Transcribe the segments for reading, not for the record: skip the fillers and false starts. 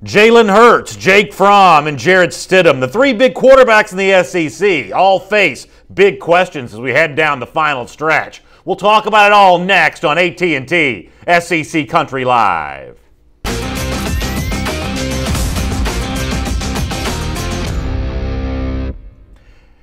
Jalen Hurts, Jake Fromm, and Jarrett Stidham, the three big quarterbacks in the SEC, all face big questions as we head down the final stretch. We'll talk about it all next on AT&T SEC Country Live.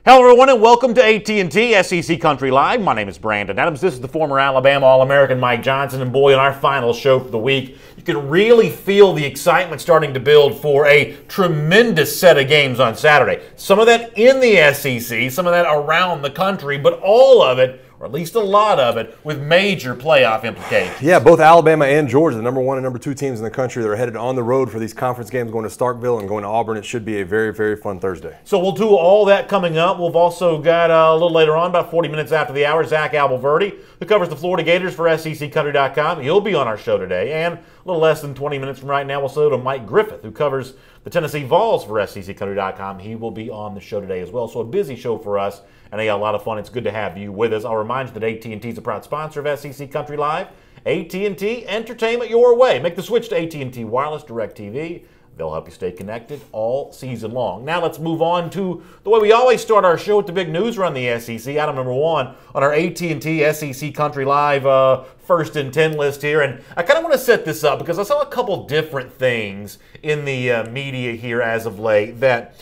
Hello everyone and welcome to AT&T SEC Country Live. My name is Brandon Adams. This is the former Alabama All-American Mike Johnson. And boy, in our final show for the week, you can really feel the excitement starting to build for a tremendous set of games on Saturday. Some of that in the SEC, some of that around the country, but all of it, or at least a lot of it, with major playoff implications. Yeah, both Alabama and Georgia, the number 1 and number 2 teams in the country, that are headed on the road for these conference games, going to Starkville and going to Auburn. It should be a very, very fun Thursday. So we'll do all that coming up. We've also got a little later on, about 40 minutes after the hour, Zach Albalverdi, who covers the Florida Gators for SECCountry.com. He'll be on our show today. And a little less than 20 minutes from right now, we'll say to Mike Griffith, who covers the Tennessee Vols for SECCountry.com. He will be on the show today as well. So a busy show for us. And a lot of fun. It's good to have you with us. I'll remind you that AT&T is a proud sponsor of SEC Country Live. AT&T, entertainment your way. Make the switch to AT&T Wireless DirecTV. They'll help you stay connected all season long. Now let's move on to the way we always start our show with the big news around the SEC. Item number 1 on our AT&T SEC Country Live first and 10 list here. And I kind of want to set this up because I saw a couple different things in the media here as of late that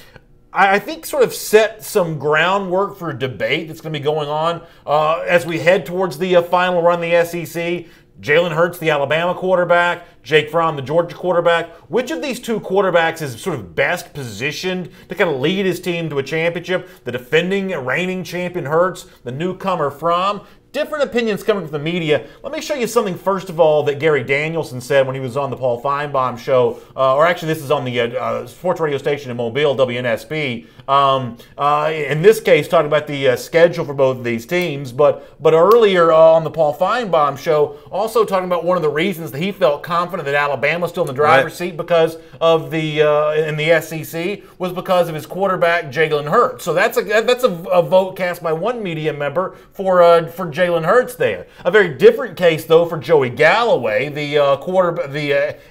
I think sort of set some groundwork for a debate that's going to be going on as we head towards the final run in the SEC. Jalen Hurts, the Alabama quarterback, Jake Fromm, the Georgia quarterback. Which of these two quarterbacks is sort of best positioned to kind of lead his team to a championship? The defending, reigning champion Hurts, the newcomer Fromm. Different opinions coming from the media. Let me show you something, first of all, that Gary Danielson said when he was on the Paul Feinbaum show, or actually this is on the sports radio station in Mobile, WNSP. In this case, talking about the schedule for both of these teams, but earlier on the Paul Feinbaum show, also talking about one of the reasons that he felt confident that Alabama's still in the driver's seat because of the in the SEC was because of his quarterback Jalen Hurts. So that's a vote cast by one media member for Jalen Hurts there. A very different case, though, for Joey Galloway, the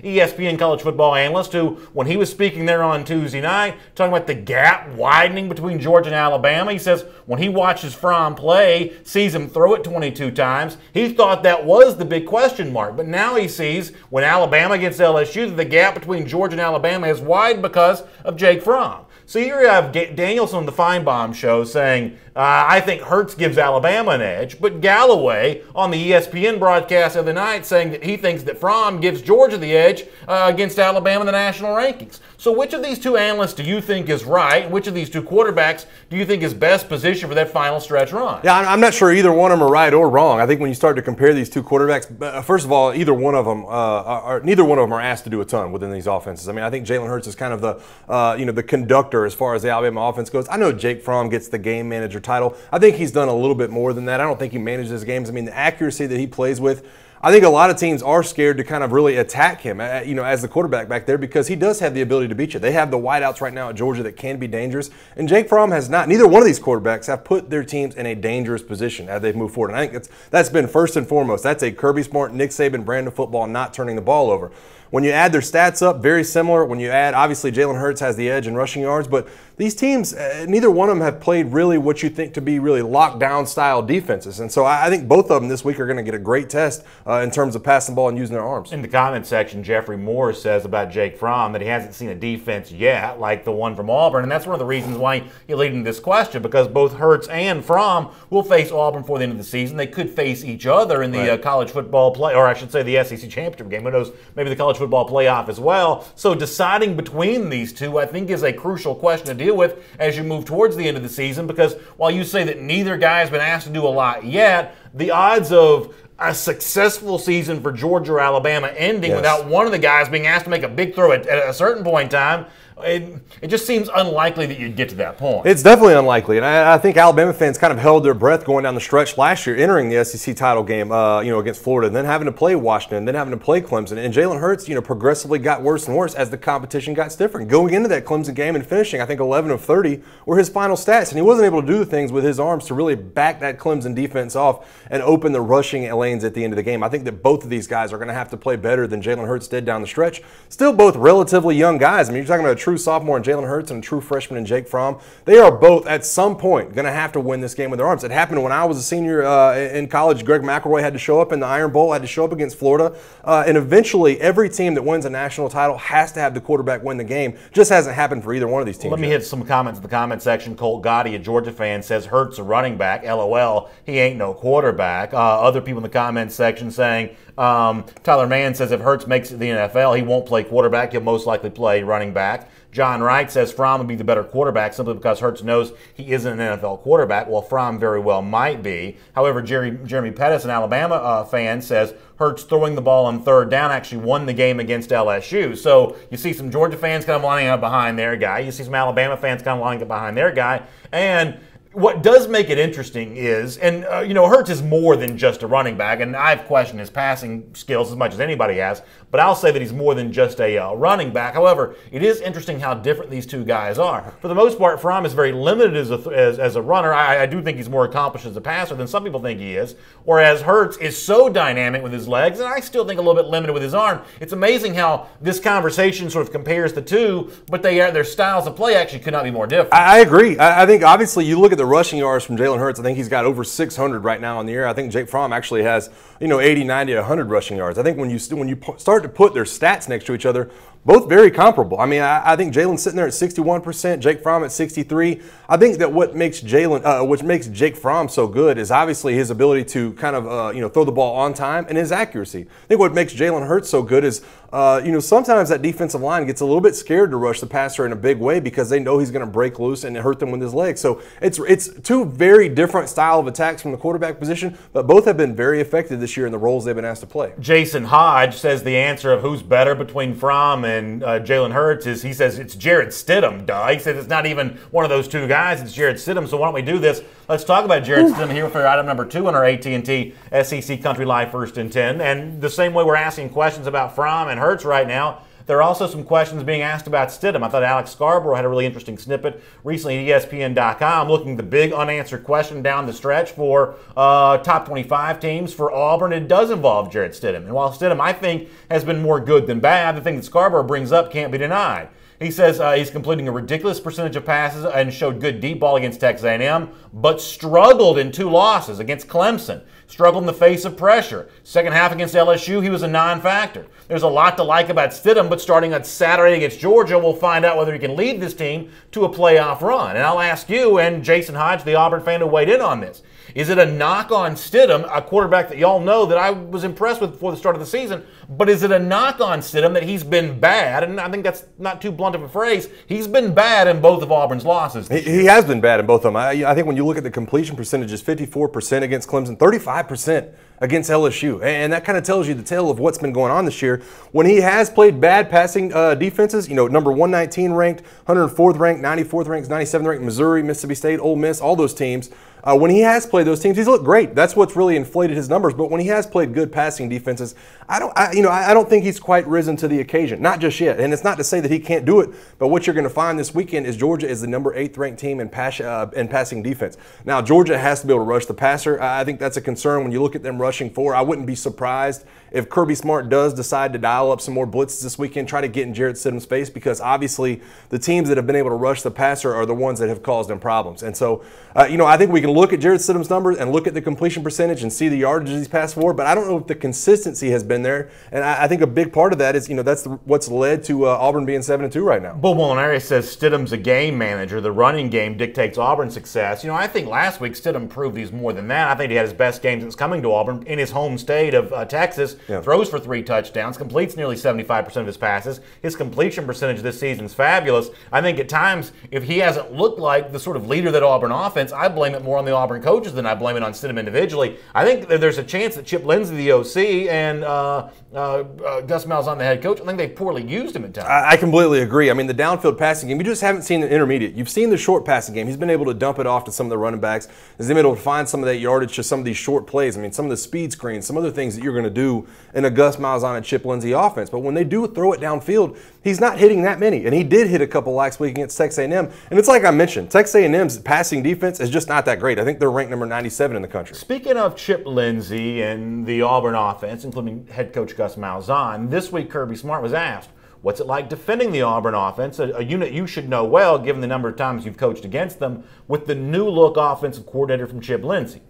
ESPN college football analyst, who, when he was speaking there on Tuesday night, talking about the gap widening between Georgia and Alabama, he says when he watches Fromm play, sees him throw it 22 times, he thought that was the big question mark. But now he sees when Alabama gets LSU that the gap between Georgia and Alabama is wide because of Jake Fromm. So here you have Danielson on the Feinbaum show saying, I think Hurts gives Alabama an edge, but Galloway on the ESPN broadcast the other night saying that he thinks that Fromm gives Georgia the edge against Alabama in the national rankings. So which of these two analysts do you think is right? Which of these two quarterbacks do you think is best positioned for that final stretch run? Yeah, I'm not sure either one of them are right or wrong. I think when you start to compare these two quarterbacks, first of all, neither one of them are asked to do a ton within these offenses. I mean, I think Jalen Hurts is kind of the conductor as far as the Alabama offense goes. I know Jake Fromm gets the game manager title. I think he's done a little bit more than that. I don't think he manages games. I mean, the accuracy that he plays with, I think a lot of teams are scared to kind of really attack him, as the quarterback back there, because he does have the ability to beat you. They have the wideouts right now at Georgia that can be dangerous, and Jake Fromm has not. Neither one of these quarterbacks have put their teams in a dangerous position as they've moved forward. And I think that's been first and foremost. That's a Kirby Smart, Nick Saban brand of football, not turning the ball over. When you add their stats up, very similar. When you add, obviously, Jalen Hurts has the edge in rushing yards, but these teams, neither one of them have played really what you think to be really lockdown style defenses. And so I think both of them this week are going to get a great test in terms of passing the ball and using their arms. In the comment section, Jeffrey Moore says about Jake Fromm that he hasn't seen a defense yet like the one from Auburn, and that's one of the reasons why you're leading this question, because both Hurts and Fromm will face Auburn before the end of the season. They could face each other in the college football play, or I should say the SEC championship game. Who knows, maybe the college football playoff as well. So deciding between these two, I think, is a crucial question to deal with as you move towards the end of the season, because while you say that neither guy has been asked to do a lot yet, the odds of a successful season for Georgia or Alabama ending without one of the guys being asked to make a big throw at a certain point in time, it just seems unlikely that you'd get to that point. It's definitely unlikely, and I think Alabama fans kind of held their breath going down the stretch last year, entering the SEC title game, against Florida, and then having to play Washington, then having to play Clemson, and Jalen Hurts, progressively got worse and worse as the competition got stiffer. Going into that Clemson game and finishing, I think 11 of 30 were his final stats, and he wasn't able to do the things with his arms to really back that Clemson defense off and open the rushing lanes at the end of the game. I think that both of these guys are going to have to play better than Jalen Hurts did down the stretch. Still both relatively young guys. I mean, you're talking about a true sophomore in Jalen Hurts and a true freshman in Jake Fromm. They are both at some point going to have to win this game with their arms. It happened when I was a senior in college. Greg McElroy had to show up in the Iron Bowl, had to show up against Florida. And eventually, every team that wins a national title has to have the quarterback win the game. Just hasn't happened for either one of these teams. Let me hit some comments in the comment section. Colt Gotti, a Georgia fan, says Hurts a running back. LOL, he ain't no quarterback. Other people in the comment section saying, Tyler Mann says if Hurts makes it to the NFL, he won't play quarterback. He'll most likely play running back. John Wright says Fromm would be the better quarterback simply because Hurts knows he isn't an NFL quarterback. Well, Fromm very well might be. However, Jeremy Pettis, an Alabama fan, says Hurts throwing the ball on third down actually won the game against LSU. So you see some Georgia fans kind of lining up behind their guy. You see some Alabama fans kind of lining up behind their guy. And what does make it interesting is, and Hurts is more than just a running back, and I've questioned his passing skills as much as anybody has, but I'll say that he's more than just a running back. However, it is interesting how different these two guys are. For the most part, Fromm is very limited as a runner. I do think he's more accomplished as a passer than some people think he is, whereas Hurts is so dynamic with his legs, and I still think a little bit limited with his arm. It's amazing how this conversation sort of compares the two, but their styles of play actually could not be more different. I agree. I think obviously you look at the rushing yards from Jalen Hurts. I think he's got over 600 right now in the year. I think Jake Fromm actually has 80, 90, 100 rushing yards. I think when you start to put their stats next to each other, both very comparable. I mean, I think Jalen's sitting there at 61%, Jake Fromm at 63%. I think that what makes Jake Fromm so good is obviously his ability to kind of throw the ball on time and his accuracy. I think what makes Jalen Hurts so good is sometimes that defensive line gets a little bit scared to rush the passer in a big way because they know he's going to break loose and hurt them with his legs. So it's two very different style of attacks from the quarterback position, but both have been very effective this year in the roles they've been asked to play. Jason Hodge says the answer of who's better between Fromm and Jalen Hurts is, he says it's Jarrett Stidham, duh. He says it's not even one of those two guys, it's Jarrett Stidham. So why don't we do this? Let's talk about Jarrett Stidham here for item number 2 on our AT&T SEC Country Live First and 10. And the same way we're asking questions about Fromm and Hurts right now, there are also some questions being asked about Stidham. I thought Alex Scarborough had a really interesting snippet recently at ESPN.com looking at the big unanswered question down the stretch for top 25 teams for Auburn. It does involve Jarrett Stidham. And while Stidham, I think, has been more good than bad, the thing that Scarborough brings up can't be denied. He says he's completing a ridiculous percentage of passes and showed good deep ball against Texas A&M, but struggled in 2 losses against Clemson. Struggled in the face of pressure. Second half against LSU, he was a non-factor. There's a lot to like about Stidham, but starting on Saturday against Georgia, we'll find out whether he can lead this team to a playoff run. And I'll ask you and Jason Hodge, the Auburn fan who weighed in on this. Is it a knock on Stidham, a quarterback that y'all know that I was impressed with before the start of the season, but is it a knock on Stidham that he's been bad? And I think that's not too blunt of a phrase. He's been bad in both of Auburn's losses. He has been bad in both of them. I think when you look at the completion percentages, 54% against Clemson, 35% against LSU. And that kind of tells you the tale of what's been going on this year. When he has played bad passing defenses, number 119 ranked, 104th ranked, 94th ranked, 97th ranked, Missouri, Mississippi State, Ole Miss, all those teams. When he has played those teams, he's looked great. That's what's really inflated his numbers. But when he has played good passing defenses, I don't think he's quite risen to the occasion. Not just yet. And it's not to say that he can't do it. But what you're going to find this weekend is Georgia is the number 8th ranked team in passing defense. Now, Georgia has to be able to rush the passer. I think that's a concern when you look at them rushing 4. I wouldn't be surprised if Kirby Smart does decide to dial up some more blitzes this weekend, try to get in Jarrett Stidham's face, because obviously the teams that have been able to rush the passer are the ones that have caused them problems. And so, I think we can look at Jarrett Stidham's numbers and look at the completion percentage and see the yardage he's passed for, but I don't know if the consistency has been there. And I think a big part of that is, that's what's led to Auburn being 7-2 right now. Bull Molinari says Stidham's a game manager. The running game dictates Auburn's success. I think last week Stidham proved he's more than that. I think he had his best game since coming to Auburn. Auburn in his home state of Texas, throws for 3 touchdowns, completes nearly 75% of his passes. His completion percentage this season is fabulous. I think at times, if he hasn't looked like the sort of leader that Auburn offense, I blame it more on the Auburn coaches than I blame it on Stidham individually. I think there's a chance that Chip Lindsey, the OC, and Gus Malzahn, the head coach, I think they've poorly used him at times. I completely agree. I mean, the downfield passing game, you just haven't seen the intermediate. You've seen the short passing game. He's been able to dump it off to some of the running backs. He's been able to find some of that yardage to some of these short plays. I mean, some of the speed screens, some other things that you're going to do in a Gus Malzahn and Chip Lindsey offense. But when they do throw it downfield, he's not hitting that many. And he did hit a couple last week against Texas A&M. And it's like I mentioned, Texas A&M's passing defense is just not that great. I think they're ranked number 97 in the country. Speaking of Chip Lindsey and the Auburn offense, including head coach Gus Malzahn, this week Kirby Smart was asked, what's it like defending the Auburn offense, a unit you should know well given the number of times you've coached against them, with the new-look offensive coordinator from Chip Lindsey?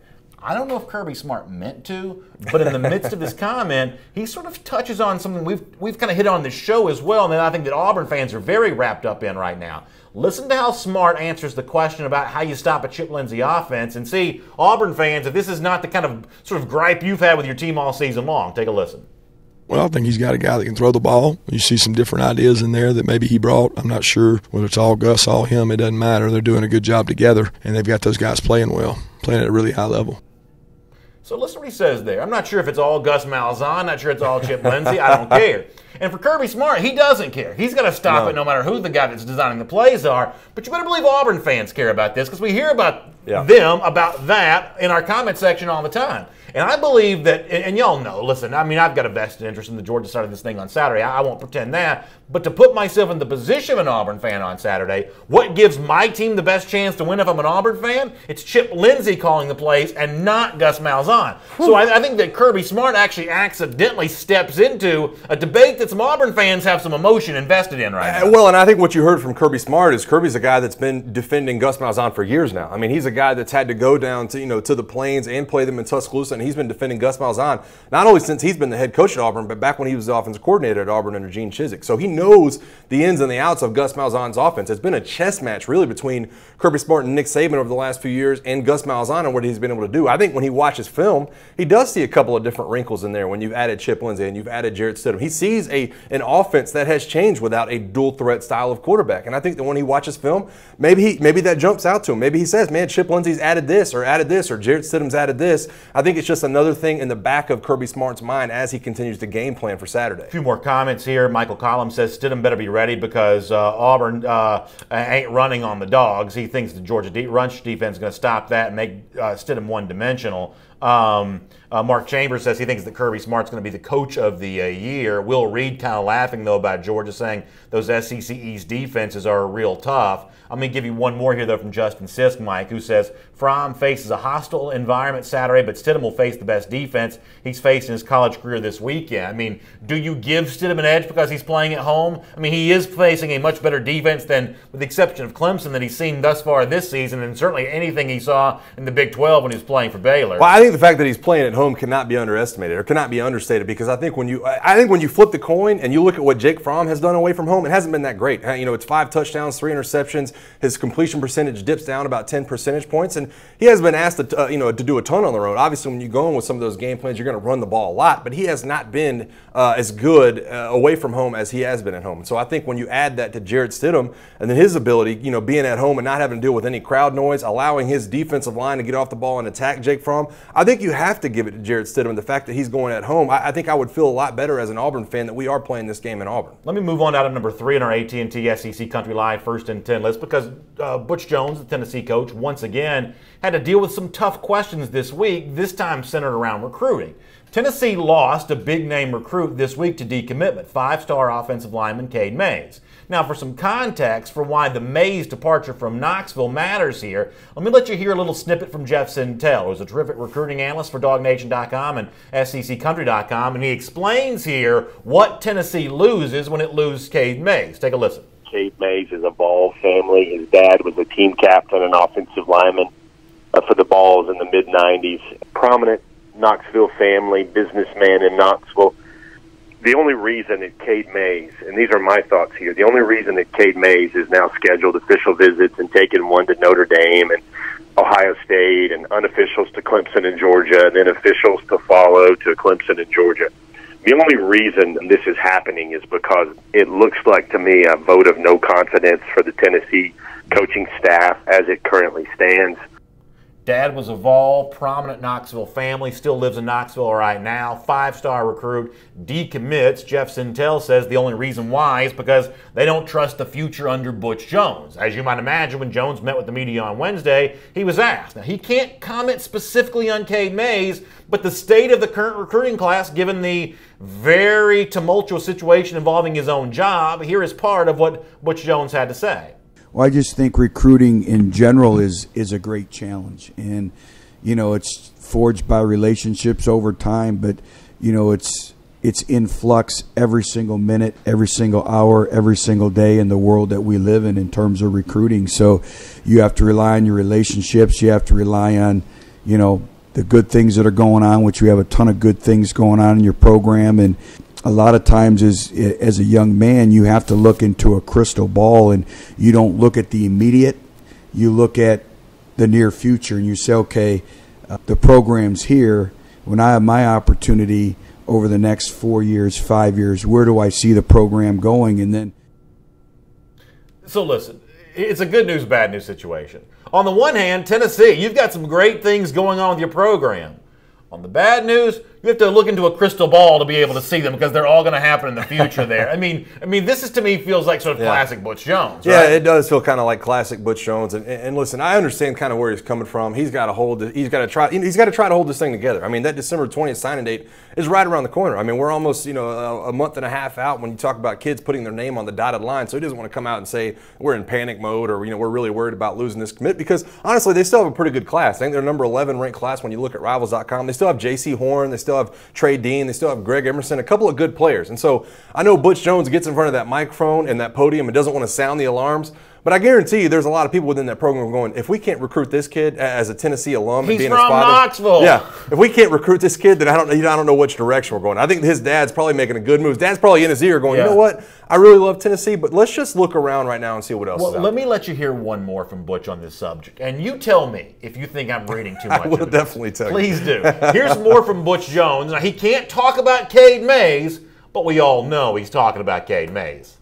I don't know if Kirby Smart meant to, but in the midst of his comment, he sort of touches on something we've kind of hit on this show as well, and that I think that Auburn fans are very wrapped up in right now. Listen to how Smart answers the question about how you stop a Chip Lindsey offense, and see, Auburn fans, if this is not the kind of sort of gripe you've had with your team all season long. Take a listen. Well, I think he's got a guy that can throw the ball. You see some different ideas in there that maybe he brought. I'm not sure whether it's all Gus, all him. It doesn't matter. They're doing a good job together, and they've got those guys playing well, playing at a really high level. So listen to what he says there. I'm not sure if it's all Gus Malzahn, not sure it's all Chip Lindsey. I don't care. And for Kirby Smart, he doesn't care. He's got to stop it no matter who the guy that's designing the plays are. But you better believe Auburn fans care about this, because we hear about them, about that, in our comment section all the time. And I believe that, and y'all know, listen, I mean, I've got a vested interest in the Georgia side of this thing on Saturday. I won't pretend that. But to put myself in the position of an Auburn fan on Saturday, what gives my team the best chance to win if I'm an Auburn fan? It's Chip Lindsey calling the plays and not Gus Malzahn. So I think that Kirby Smart actually accidentally steps into a debate that some Auburn fans have some emotion invested in right now. Well, and I think what you heard from Kirby Smart is Kirby's a guy that's been defending Gus Malzahn for years now. I mean, he's a guy that's had to go down to, to the Plains and play them in Tuscaloosa, and he's been defending Gus Malzahn not only since he's been the head coach at Auburn, but back when he was the offensive coordinator at Auburn under Gene Chizik. So he knows the ins and the outs of Gus Malzahn's offense. It's been a chess match, really, between Kirby Smart and Nick Saban over the last few years and Gus Malzahn and what he's been able to do. I think when he watches film, he does see a couple of different wrinkles in there when you've added Chip Lindsey and you've added Jarrett Stidham. He sees an offense that has changed without a dual threat style of quarterback. And I think that when he watches film, maybe that jumps out to him. Maybe he says, man, Chip Lindsey's added this, or Jarrett Stidham's added this. I think it's just another thing in the back of Kirby Smart's mind as he continues to game plan for Saturday. A few more comments here. Michael Collins says Stidham better be ready because Auburn ain't running on the dogs. He thinks the Georgia rush defense is going to stop that and make Stidham one-dimensional. Mark Chambers says he thinks that Kirby Smart's going to be the coach of the year. Will Reed kind of laughing, though, about Georgia, saying those SEC East defenses are real tough. I'm going to give you one more here, though, from Justin Sisk, Mike, who says Fromm faces a hostile environment Saturday, but Stidham will face the best defense he's faced in his college career this weekend. I mean, do you give Stidham an edge because he's playing at home? I mean, he is facing a much better defense than, with the exception of Clemson, that he's seen thus far this season, and certainly anything he saw in the Big 12 when he was playing for Baylor. Well, I think the fact that he's playing at home cannot be underestimated or cannot be understated, because I think when you flip the coin and you look at what Jake Fromm has done away from home, it hasn't been that great. It's 5 touchdowns, 3 interceptions. His completion percentage dips down about 10 percentage points, and he has been asked to do a ton on the road. Obviously, when you go in with some of those game plans, you're going to run the ball a lot, but he has not been as good away from home as he has been at home. So I think when you add that to Jarrett Stidham and then his ability, being at home and not having to deal with any crowd noise, allowing his defensive line to get off the ball and attack Jake Fromm, I think you have to give it to Jarrett Stidham. The fact that he's going at home, I think I would feel a lot better as an Auburn fan that we are playing this game in Auburn. Let me move on out of number 3 in our AT&T SEC Country Live First and 10 list, because Butch Jones, the Tennessee coach, once again had to deal with some tough questions this week, this time centered around recruiting. Tennessee lost a big-name recruit this week to decommitment, 5-star offensive lineman Cade Mays. Now, for some context for why the Mays departure from Knoxville matters here, let me let you hear a little snippet from Jeff Sintel, who's a terrific recruiting analyst for DogNation.com and SECCountry.com, and he explains here what Tennessee loses when it loses Cade Mays. Take a listen. Cade Mays is a Ball family. His dad was a team captain and offensive lineman for the Balls in the mid-'90s. Prominent Knoxville family, businessman in Knoxville. The only reason that Cade Mays, and these are my thoughts here, the only reason that Cade Mays is now scheduled official visits and taking one to Notre Dame and Ohio State and unofficials to Clemson and Georgia, and then officials to follow to Clemson and Georgia. The only reason this is happening is because it looks like to me a vote of no confidence for the Tennessee coaching staff as it currently stands. Dad was a Vol, prominent Knoxville family, still lives in Knoxville right now, 5-star recruit, decommits. Jeff Sintel says the only reason why is because they don't trust the future under Butch Jones. As you might imagine, when Jones met with the media on Wednesday, he was asked. Now, he can't comment specifically on Cade Mays, but the state of the current recruiting class, given the very tumultuous situation involving his own job, here is part of what Butch Jones had to say. Well, I just think recruiting in general is a great challenge, and it's forged by relationships over time. But it's in flux every single minute, every single hour, every single day in the world that we live in terms of recruiting. So you have to rely on your relationships. You have to rely on the good things that are going on, which we have a ton of good things going on in your program. And a lot of times as a young man, you have to look into a crystal ball, and you don't look at the immediate. You look at the near future, and you say, okay, the program's here. When I have my opportunity over the next 4 years, 5 years, where do I see the program going? And then. So listen, it's a good news, bad news situation. On the one hand, Tennessee, you've got some great things going on with your program. On the bad news, you have to look into a crystal ball to be able to see them, because they're all going to happen in the future there. I mean, this is, to me, feels like sort of classic Butch Jones, right? Yeah, it does feel kind of like classic Butch Jones. And listen, I understand kind of where he's coming from. He's got to try to hold this thing together. I mean, that December 20th signing date is right around the corner. I mean, we're almost, a month and a half out when you talk about kids putting their name on the dotted line. So he doesn't want to come out and say we're in panic mode, or we're really worried about losing this commit, because honestly, they still have a pretty good class. I think they're number 11 ranked class when you look at Rivals.com. They still have J.C. Horn. They still have Trey Dean. They still have Greg Emerson, a couple of good players. And so I know Butch Jones gets in front of that microphone and that podium and doesn't want to sound the alarms. But I guarantee you there's a lot of people within that program going, if we can't recruit this kid as a Tennessee alum, he's being from his father, Knoxville. Yeah, if we can't recruit this kid, then I don't know which direction we're going. I think his dad's probably making a good move. Dad's probably in his ear going, you know what? I really love Tennessee, but let's just look around right now and see what else is out there. Let me let you hear one more from Butch on this subject. And you tell me if you think I'm reading too much. I will definitely tell you. Please do. Here's more from Butch Jones. Now, he can't talk about Cade Mays, but we all know he's talking about Cade Mays.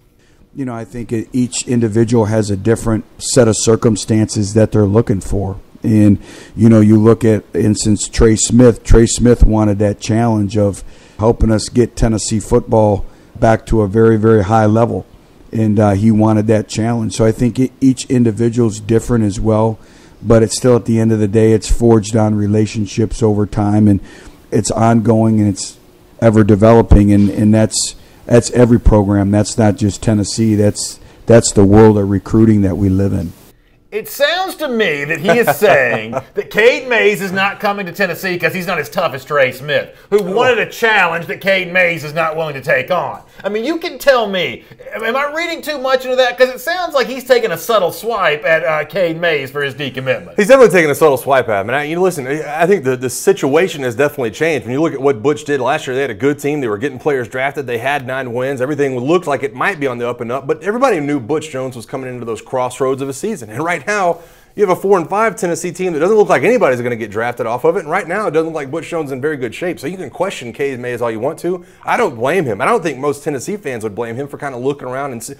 I think each individual has a different set of circumstances that they're looking for. And, you look at, instance, Trey Smith. Trey Smith wanted that challenge of helping us get Tennessee football back to a very, very high level. And he wanted that challenge. So I think each individual is different as well. But it's still, at the end of the day, it's forged on relationships over time. And it's ongoing, and it's ever developing. And that's every program. That's not just Tennessee. That's the world of recruiting that we live in. It sounds to me that he is saying that Cade Mays is not coming to Tennessee because he's not as tough as Trey Smith, who wanted a challenge that Cade Mays is not willing to take on. I mean, you can tell me, am I reading too much into that? Because it sounds like he's taking a subtle swipe at Cade Mays for his decommitment. He's definitely taking a subtle swipe at him. And listen, I think the situation has definitely changed. When you look at what Butch did last year, they had a good team. They were getting players drafted. They had 9 wins. Everything looked like it might be on the up and up. But everybody knew Butch Jones was coming into those crossroads of a season. And right now, you have a 4-5 Tennessee team that doesn't look like anybody's going to get drafted off of it. And right now, it doesn't look like Butch Jones is in very good shape. So you can question Cade Mays all you want to. I don't blame him. I don't think most Tennessee fans would blame him for kind of looking around and see.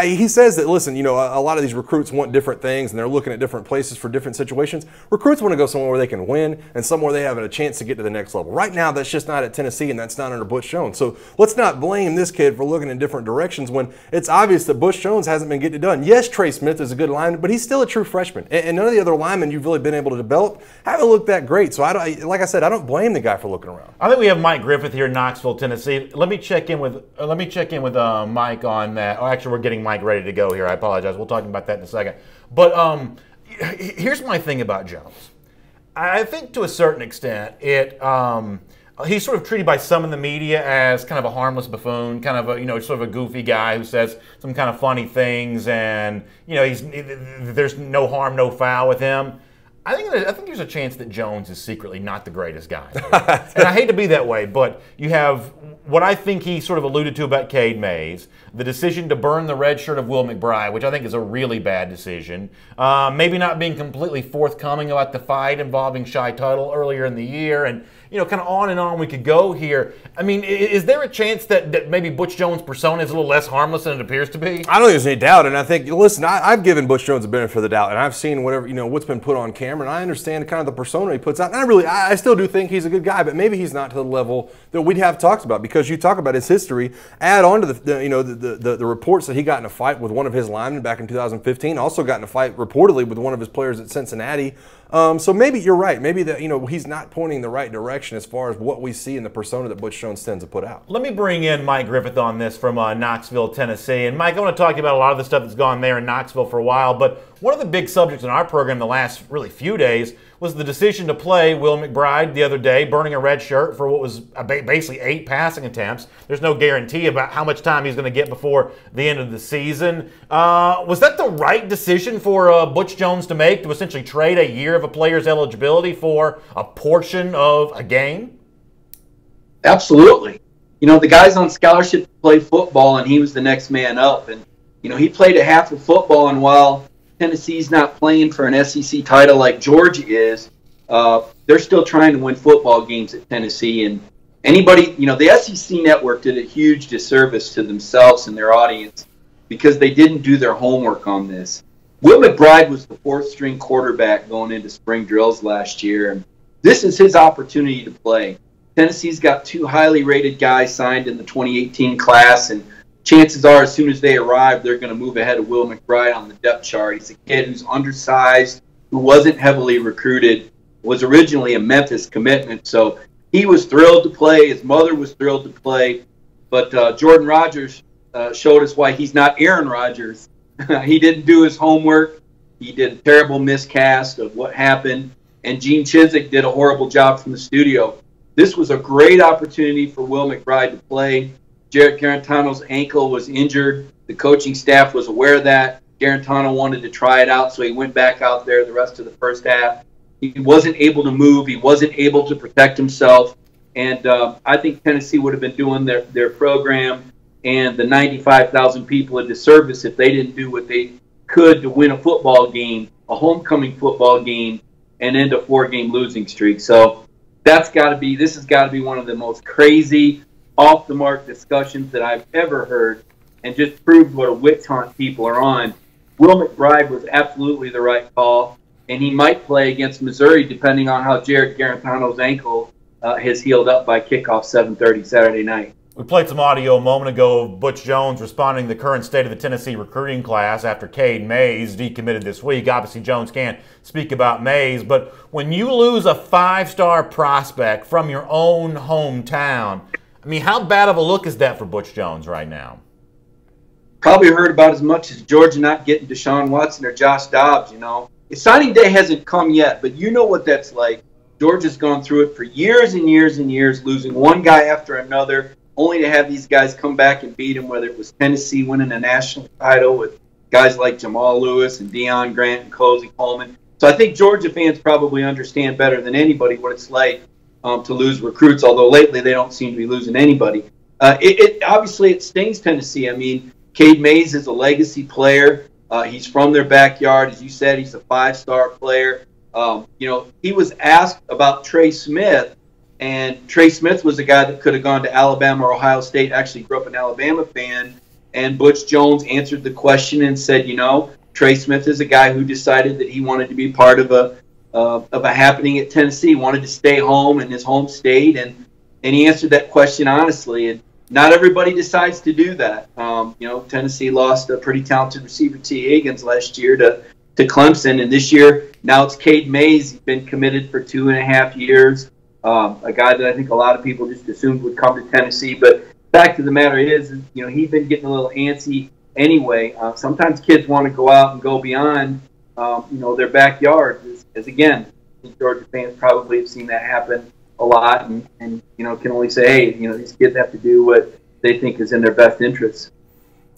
He says that, listen, a lot of these recruits want different things, and they're looking at different places for different situations. Recruits want to go somewhere where they can win and somewhere they have a chance to get to the next level. Right now, that's just not at Tennessee, and that's not under Butch Jones. So let's not blame this kid for looking in different directions when it's obvious that Butch Jones hasn't been getting it done. Yes, Trey Smith is a good lineman, but he's still a true freshman. And none of the other linemen you've really been able to develop haven't looked that great. So like I said, I don't blame the guy for looking around. I think we have Mike Griffith here in Knoxville, Tennessee. Let me check in with Mike on that. Oh, actually, we're getting Mike ready to go here. I apologize. We'll talk about that in a second. But here's my thing about Jones. I think to a certain extent, he's sort of treated by some in the media as kind of a harmless buffoon, kind of a sort of a goofy guy who says some kind of funny things, and there's no harm, no foul with him. I think there's a chance that Jones is secretly not the greatest guy. And I hate to be that way, but you have what I think he sort of alluded to about Cade Mays, the decision to burn the red shirt of Will McBride, which I think is a really bad decision. Maybe not being completely forthcoming about the fight involving Shy Tuttle earlier in the year, and kind of on and on we could go here. I mean, is there a chance that maybe Butch Jones' persona is a little less harmless than it appears to be? I don't think there's any doubt, and I think, listen, I've given Butch Jones a benefit of the doubt, and I've seen what's been put on camera, and I understand kind of the persona he puts out. And I still do think he's a good guy, but maybe he's not to the level that we'd have talked about, because you talk about his history, add on to the reports that he got in a fight with one of his linemen back in 2015, also got in a fight reportedly with one of his players at Cincinnati. So maybe you're right. Maybe that he's not pointing in the right direction as far as what we see in the persona that Butch Jones tends to put out. Let me bring in Mike Griffith on this from Knoxville, Tennessee. And Mike, I want to talk to you about a lot of the stuff that's gone there in Knoxville for a while. But one of the big subjects in our program the last really few days was the decision to play Will McBride the other day, burning a red shirt for what was basically 8 passing attempts. There's no guarantee about how much time he's going to get before the end of the season. Was that the right decision for Butch Jones to make, to essentially trade a year of a player's eligibility for a portion of a game? Absolutely. The guy's on scholarship to play football, and he was the next man up. And, he played a half of football, and while Tennessee's not playing for an SEC title like Georgia is, they're still trying to win football games at Tennessee. And anybody, the SEC network did a huge disservice to themselves and their audience because they didn't do their homework on this. Will McBride was the 4th-string quarterback going into spring drills last year, and this is his opportunity to play. Tennessee's got 2 highly rated guys signed in the 2018 class, and chances are as soon as they arrive, they're going to move ahead of Will McBride on the depth chart. He's a kid who's undersized, who wasn't heavily recruited, was originally a Memphis commitment, so he was thrilled to play. His mother was thrilled to play, but Jordan Rodgers showed us why he's not Aaron Rodgers. He didn't do his homework. He did a terrible miscast of what happened, and Gene Chizik did a horrible job from the studio. This was a great opportunity for Will McBride to play. Jarrett Garantano's ankle was injured. The coaching staff was aware of that. Garantano wanted to try it out, so he went back out there the rest of the first half. He wasn't able to move. He wasn't able to protect himself. And I think Tennessee would have been doing their program and the 95,000 people a disservice if they didn't do what they could to win a football game, a homecoming football game, and end a 4-game losing streak. So this has got to be one of the most crazy, off-the-mark discussions that I've ever heard, and just proves what a witch hunt people are on. Will McBride was absolutely the right call, and he might play against Missouri depending on how Jarrett Garantano's ankle has healed up by kickoff 7:30 Saturday night. We played some audio a moment ago of Butch Jones responding to the current state of the Tennessee recruiting class after Cade Mays decommitted this week. Obviously, Jones can't speak about Mays, but when you lose a 5-star prospect from your own hometown, I mean, how bad of a look is that for Butch Jones right now? Probably heard about as much as Georgia not getting to Shawn Watson or Josh Dobbs, Signing day hasn't come yet, but you know what that's like. Georgia's gone through it for years and years and years, losing one guy after another, only to have these guys come back and beat them, whether it was Tennessee winning a national title with guys like Jamal Lewis and Deion Grant and Cozy Coleman. So I think Georgia fans probably understand better than anybody what it's like to lose recruits, although lately they don't seem to be losing anybody. Obviously it stings Tennessee. I mean, Cade Mays is a legacy player. He's from their backyard. As you said, he's a 5-star player. He was asked about Trey Smith, and Trey Smith was a guy that could have gone to Alabama or Ohio State. Actually grew up an Alabama fan, and Butch Jones answered the question and said, Trey Smith is a guy who decided that he wanted to be part of a happening at Tennessee, wanted to stay home in his home state, and he answered that question honestly. And not everybody decides to do that. Tennessee lost a pretty talented receiver, T. Higgins, last year to Clemson, and this year now it's Cade Mays. He's been committed for 2.5 years. A guy that I think a lot of people just assumed would come to Tennessee. But fact of the matter is, he's been getting a little antsy anyway. Sometimes kids want to go out and go beyond, their backyard. As again, Georgia fans probably have seen that happen a lot, and can only say, hey, these kids have to do what they think is in their best interest.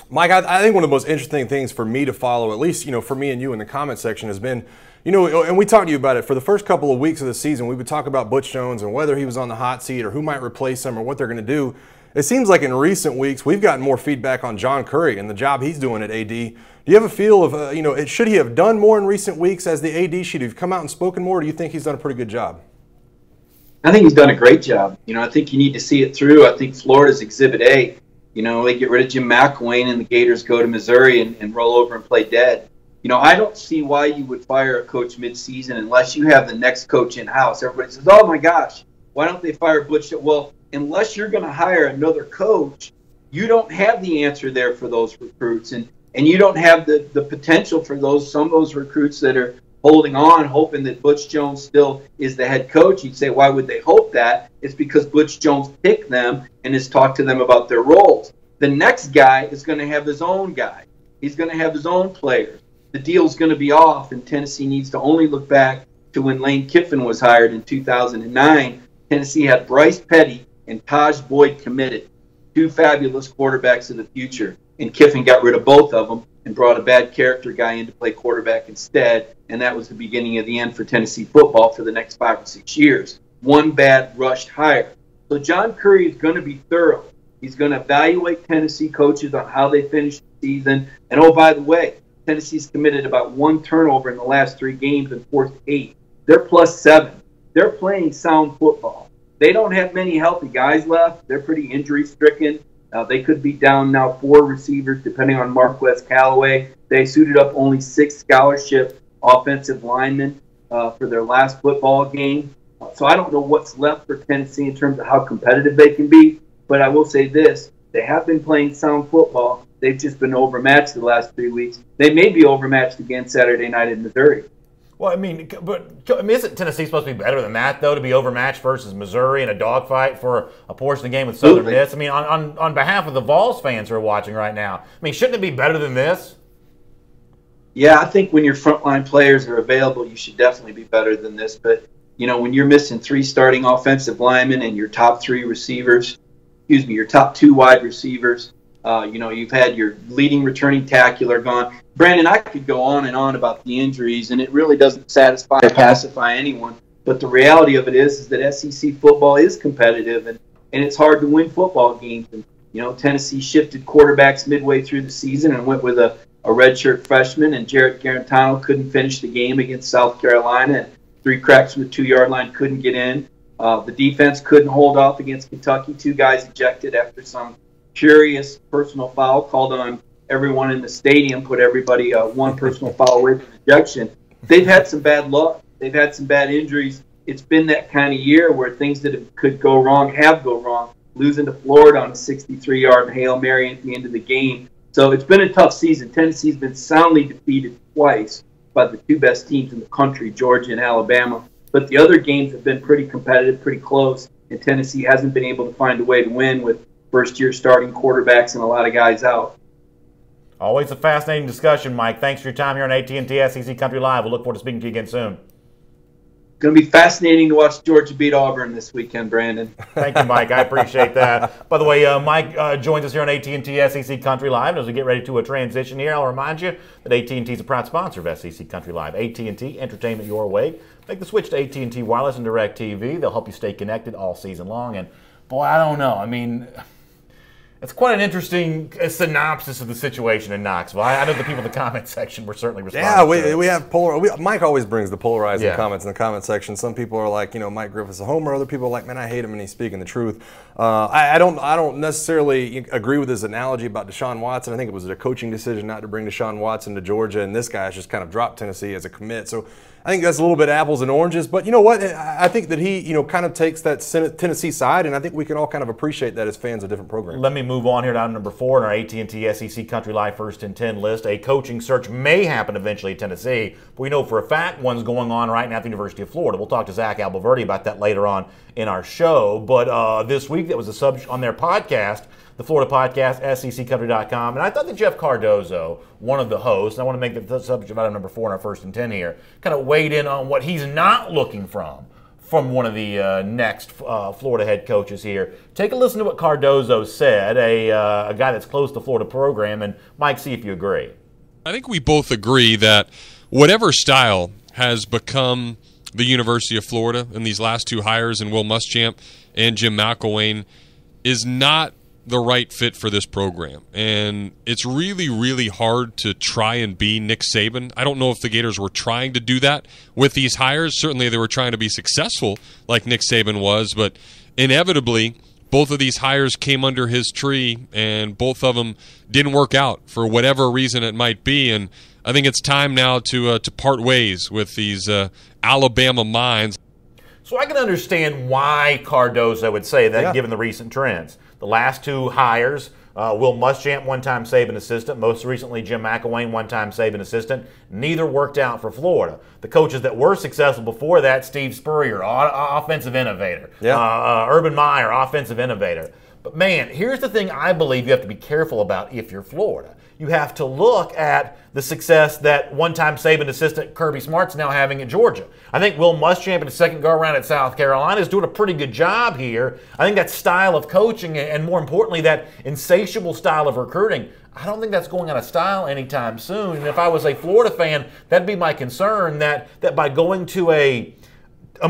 Mike, I think one of the most interesting things for me to follow, at least, for me and you in the comment section, has been, and we talked to you about it for the first couple of weeks of the season. We would talk about Butch Jones and whether he was on the hot seat or who might replace him or what they're going to do. It seems like in recent weeks we've gotten more feedback on John Currie and the job he's doing at AD. Do you have a feel of, should he have done more in recent weeks as the AD? Should he have come out and spoken more, or do you think he's done a pretty good job? I think he's done a great job. I think you need to see it through. I think Florida's Exhibit A. They get rid of Jim McElwain and the Gators go to Missouri and roll over and play dead. I don't see why you would fire a coach midseason unless you have the next coach in-house. Everybody says, oh, my gosh, why don't they fire Butch? Well, unless you're going to hire another coach, you don't have the answer there for those recruits. And you don't have the potential for some of those recruits that are holding on, hoping that Butch Jones still is the head coach. You'd say, why would they hope that? It's because Butch Jones picked them and has talked to them about their roles. The next guy is going to have his own guy. He's going to have his own players. The deal's going to be off, and Tennessee needs to only look back to when Lane Kiffin was hired in 2009. Tennessee had Bryce Petty and Taj Boyd committed, two fabulous quarterbacks of the future, and Kiffin got rid of both of them and brought a bad character guy in to play quarterback instead, and that was the beginning of the end for Tennessee football for the next 5 or 6 years. One bad rushed hire. So John Currie is going to be thorough. He's going to evaluate Tennessee coaches on how they finish the season. And, oh, by the way, Tennessee's committed about 1 turnover in the last 3 games and forced 8. They're +7. They're playing sound football. They don't have many healthy guys left. They're pretty injury-stricken. They could be down now 4 receivers, depending on Marquez Callaway. They suited up only 6 scholarship offensive linemen for their last football game. So I don't know what's left for Tennessee in terms of how competitive they can be. But I will say this. They have been playing sound football. They've just been overmatched the last 3 weeks. They may be overmatched again Saturday night in Missouri. Well, isn't Tennessee supposed to be better than that, though, to be overmatched versus Missouri in a dogfight for a portion of the game with Southern Miss? On behalf of the Vols fans who are watching right now, shouldn't it be better than this? Yeah, I think when your frontline players are available, you should definitely be better than this. But, when you're missing 3 starting offensive linemen and your top 3 receivers, your top 2 wide receivers, you've had your leading returning tackler gone. Brandon, I could go on and on about the injuries, and it really doesn't satisfy or pacify anyone. But the reality of it is that SEC football is competitive, and it's hard to win football games. And, Tennessee shifted quarterbacks midway through the season and went with a redshirt freshman, and Jarrett Garantano couldn't finish the game against South Carolina, and 3 cracks from the 2-yard line couldn't get in. The defense couldn't hold off against Kentucky. 2 guys ejected after some curious personal foul called on everyone in the stadium, put everybody 1 personal foul away from ejection. They've had some bad luck. They've had some bad injuries. It's been that kind of year where things that could go wrong have gone wrong. Losing to Florida on a 63-yard Hail Mary at the end of the game. So it's been a tough season. Tennessee's been soundly defeated twice by the 2 best teams in the country, Georgia and Alabama. But the other games have been pretty competitive, pretty close, and Tennessee hasn't been able to find a way to win with first-year starting quarterbacks and a lot of guys out. Always a fascinating discussion, Mike. Thanks for your time here on AT&T SEC Country Live. We'll look forward to speaking to you again soon. It's going to be fascinating to watch Georgia beat Auburn this weekend, Brandon. Thank you, Mike. I appreciate that. By the way, Mike joins us here on AT&T SEC Country Live. As we get ready to a transition here, I'll remind you that AT&T is a proud sponsor of SEC Country Live. AT&T, entertainment your way. Make the switch to AT&T Wireless and DirecTV. They'll help you stay connected all season long. And, boy, I don't know. It's quite an interesting synopsis of the situation in Knoxville. I know the people in the comment section were certainly responding. Yeah, we have Mike always brings the polarizing comments in the comment section. Some people are like, Mike Griffith's a homer. Other people are like, man, I hate him and he's speaking the truth. I don't necessarily agree with his analogy about Deshaun Watson. I think it was a coaching decision not to bring Deshaun Watson to Georgia, and this guy has just kind of dropped Tennessee as a commit. So I think that's a little bit apples and oranges. But you know what? I think that he, kind of takes that Tennessee side, and I think we can all kind of appreciate that as fans of different programs. Let me move on here to item number 4 in our AT&T SEC Country Live First and 10 list. A coaching search may happen eventually at Tennessee, but we know for a fact one's going on right now at the University of Florida. We'll talk to Zach Alberverdi about that later on in our show. But this week, that was a subject on their podcast, the Florida podcast, SECCountry.com. And I thought that Jeff Cardozo, one of the hosts, and I want to make the subject of item number 4 in our First and 10 here, kind of weighed in on what he's not looking from from one of the next Florida head coaches here. Take a listen to what Cardozo said, a guy that's close to the Florida program, and Mike, see if you agree. I think we both agree that whatever style has become the University of Florida in these last two hires in Will Muschamp and Jim McElwain is not the right fit for this program. And it's really, really hard to try and be Nick Saban. I don't know if the Gators were trying to do that with these hires. Certainly they were trying to be successful like Nick Saban was, but inevitably both of these hires came under his tree and both of them didn't work out for whatever reason it might be. And I think it's time now to part ways with these Alabama minds. So I can understand why Cardozo would say that, given the recent trends. The last two hires, Will Muschamp, one-time Saban assistant, most recently Jim McElwain, one-time Saban assistant, neither worked out for Florida. The coaches that were successful before that, Steve Spurrier, offensive innovator, Urban Meyer, offensive innovator. But man, here's the thing I believe you have to be careful about if you're Florida. You have to look at the success that one-time Saban assistant Kirby Smart's now having at Georgia. I think Will Muschamp in his second go-around at South Carolina is doing a pretty good job here. I think that style of coaching and more importantly, that insatiable style of recruiting, I don't think that's going out of style anytime soon. And if I was a Florida fan, that'd be my concern that by going to a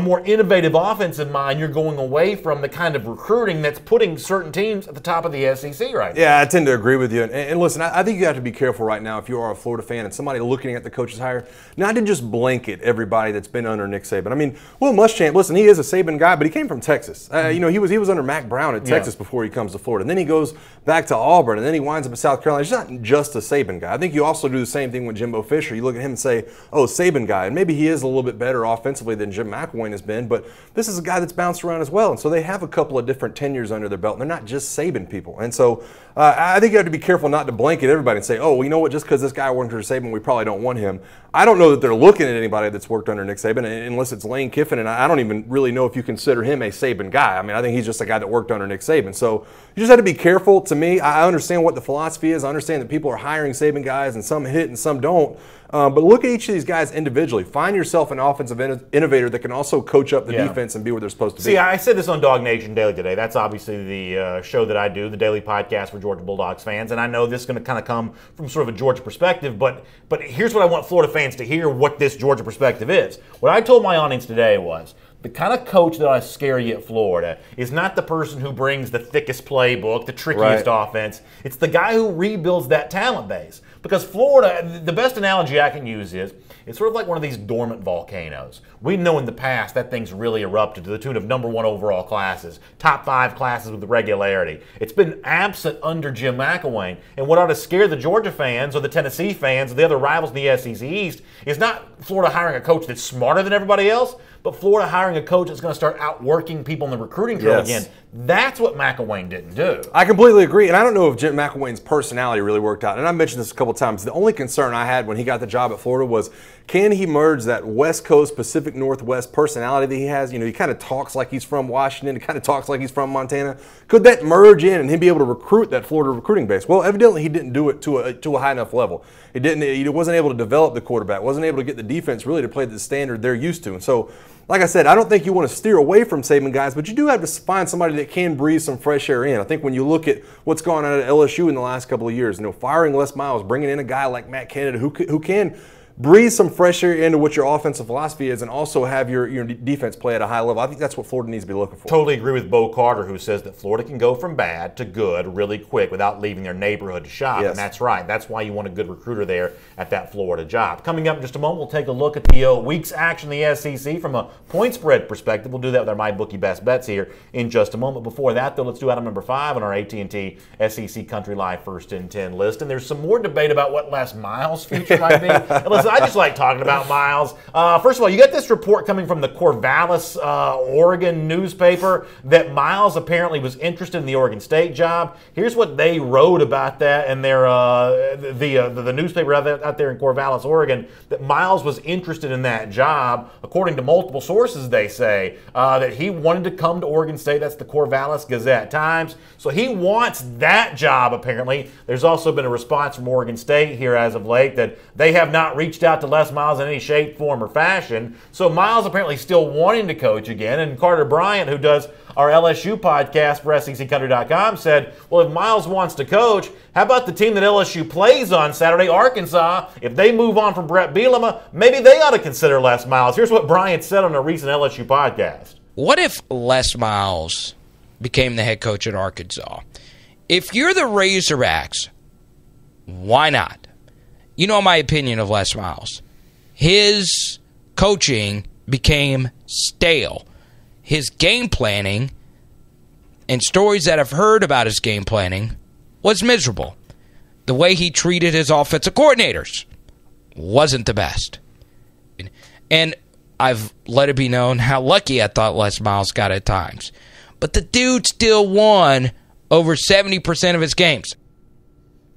more innovative offense in mind, you're going away from the kind of recruiting that's putting certain teams at the top of the SEC right now. Yeah, I tend to agree with you. And listen, I think you have to be careful right now if you are a Florida fan and somebody looking at the coach's hire, not to just blanket everybody that's been under Nick Saban. I mean, Will Muschamp, listen, he is a Saban guy, but he came from Texas. He was under Mac Brown at Texas before he comes to Florida. And then he goes back to Auburn, and then he winds up in South Carolina. He's not just a Saban guy. I think you also do the same thing with Jimbo Fisher. You look at him and say, oh, Saban guy. And maybe he is a little bit better offensively than Jim McElwain has been, but this is a guy that's bounced around as well. And so they have a couple of different tenures under their belt, and they're not just Saban people. And so I think you have to be careful not to blanket everybody and say, oh, well, you know what, just because this guy worked under Saban, we probably don't want him. I don't know that they're looking at anybody that's worked under Nick Saban unless it's Lane Kiffin, and I don't even really know if you consider him a Saban guy. I mean, I think he's just a guy that worked under Nick Saban. So you just have to be careful. To me, I understand what the philosophy is. I understand that people are hiring Saban guys and some hit and some don't. But look at each of these guys individually. Find yourself an offensive innovator that can also coach up the defense and be where they're supposed to be. See, I said this on Dog Nation Daily today. That's obviously the show that I do, the daily podcast for Georgia Bulldogs fans. And I know this is going to kind of come from sort of a Georgia perspective, but here's what I want Florida fans to hear what this Georgia perspective is. What I told my audience today was, the kind of coach that I scare you at Florida is not the person who brings the thickest playbook, the trickiest offense. It's the guy who rebuilds that talent base. Because Florida, the best analogy I can use is, it's sort of like one of these dormant volcanoes. We know in the past that thing's really erupted to the tune of #1 overall classes, top 5 classes with regularity. It's been absent under Jim McElwain. And what ought to scare the Georgia fans or the Tennessee fans or the other rivals in the SEC East is not Florida hiring a coach that's smarter than everybody else, but Florida hiring a coach that's going to start outworking people in the recruiting trail again. That's what McElwain didn't do. I completely agree, and I don't know if Jim McElwain's personality really worked out. And I mentioned this a couple times. The only concern I had when he got the job at Florida was, can he merge that West Coast, Pacific Northwest personality that he has? You know, he kind of talks like he's from Washington. He kind of talks like he's from Montana. Could that merge in and him be able to recruit that Florida recruiting base? Well, evidently he didn't do it to a high enough level. He wasn't able to develop the quarterback, wasn't able to get the defense really to play the standard they're used to. And so, like I said, I don't think you want to steer away from Saban guys, but you do have to find somebody that can breathe some fresh air in. I think when you look at what's gone on at LSU in the last couple of years, firing Les Miles, bringing in a guy like Matt Canada who can breathe some fresh air into what your offensive philosophy is and also have your defense play at a high level. I think that's what Florida needs to be looking for. Totally agree with Bo Carter, who says that Florida can go from bad to good really quick without leaving their neighborhood to shop. Yes. And that's right. That's why you want a good recruiter there at that Florida job. Coming up in just a moment, we'll take a look at the week's action in the SEC from a point spread perspective. We'll do that with our MyBookie Best Bets here in just a moment. Before that, though, let's do item number 5 on our AT&T SEC Country Live First and 10 list. And there's some more debate about what Les Miles' future might be. And listen, I just like talking about Miles. First of all, you got this report coming from the Corvallis, Oregon newspaper that Miles apparently was interested in the Oregon State job. Here's what they wrote about that in their the newspaper out there in Corvallis, Oregon, that Miles was interested in that job. According to multiple sources, they say that he wanted to come to Oregon State. That's the Corvallis Gazette-Times. So he wants that job, apparently. There's also been a response from Oregon State here as of late that they have not reached reached out to Les Miles in any shape, form, or fashion. So Miles apparently still wanting to coach again. And Carter Bryant, who does our LSU podcast for SECCountry.com, said, well, if Miles wants to coach, how about the team that LSU plays on Saturday, Arkansas? If they move on from Brett Bielema, maybe they ought to consider Les Miles. Here's what Bryant said on a recent LSU podcast. What if Les Miles became the head coach at Arkansas? If you're the Razorbacks, why not? You know my opinion of Les Miles. His coaching became stale. His game planning and stories that I've heard about his game planning was miserable. The way he treated his offensive coordinators wasn't the best. And I've let it be known how lucky I thought Les Miles got at times. But the dude still won over 70% of his games.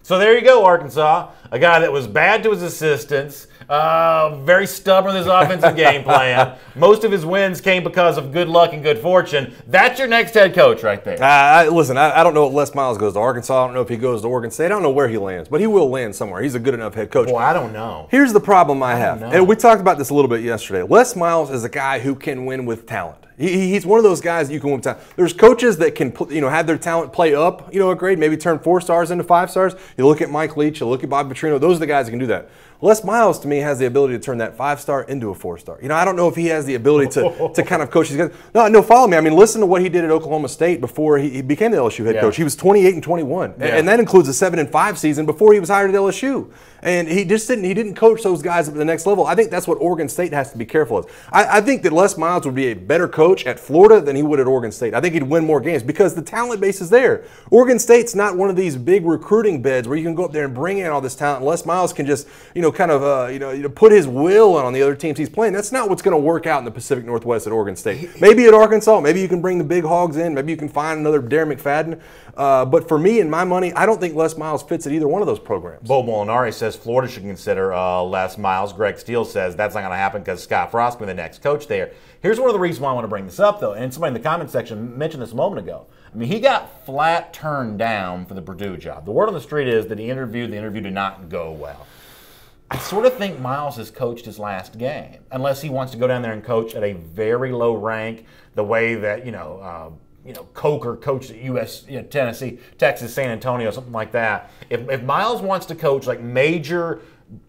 So there you go, Arkansas. A guy that was bad to his assistants, very stubborn with his offensive game plan. Most of his wins came because of good luck and good fortune. That's your next head coach right there. Listen, I don't know if Les Miles goes to Arkansas. I don't know if he goes to Oregon State. I don't know where he lands, but he will land somewhere. He's a good enough head coach. Boy, I don't know. Here's the problem I have, and we talked about this a little bit yesterday. Les Miles is a guy who can win with talent. He's one of those guys you can win with talent. There's coaches that can have their talent play up, a grade, maybe turn 4 stars into 5 stars. You look at Mike Leach, you look at Bob Petrino. Those are the guys that can do that. Les Miles, to me, has the ability to turn that 5-star into a 4-star. I don't know if he has the ability to kind of coach these guys. No, follow me. I mean, listen to what he did at Oklahoma State before he became the LSU head coach. He was 28-21, and that includes a 7-5 season before he was hired at LSU. And he didn't coach those guys up to the next level. I think that's what Oregon State has to be careful of. I think that Les Miles would be a better coach at Florida than he would at Oregon State. I think he'd win more games because the talent base is there. Oregon State's not one of these big recruiting beds where you can go up there and bring in all this talent. And Les Miles can just, put his will on the other teams he's playing. That's not what's going to work out in the Pacific Northwest at Oregon State. Maybe at Arkansas, maybe you can bring the big hogs in. Maybe you can find another Darren McFadden. But for me and my money, I don't think Les Miles fits at either one of those programs. Bo Molinari says Florida should consider Les Miles. Greg Steele says that's not going to happen because Scott Frost will be the next coach there. Here's one of the reasons why I want to bring this up, though, and somebody in the comment section mentioned this a moment ago. I mean, he got flat turned down for the Purdue job. The word on the street is that the interview did not go well. I sort of think Miles has coached his last game, unless he wants to go down there and coach at a very low rank, the way that, Coker coached at US, Tennessee, Texas, San Antonio, something like that. If Miles wants to coach like major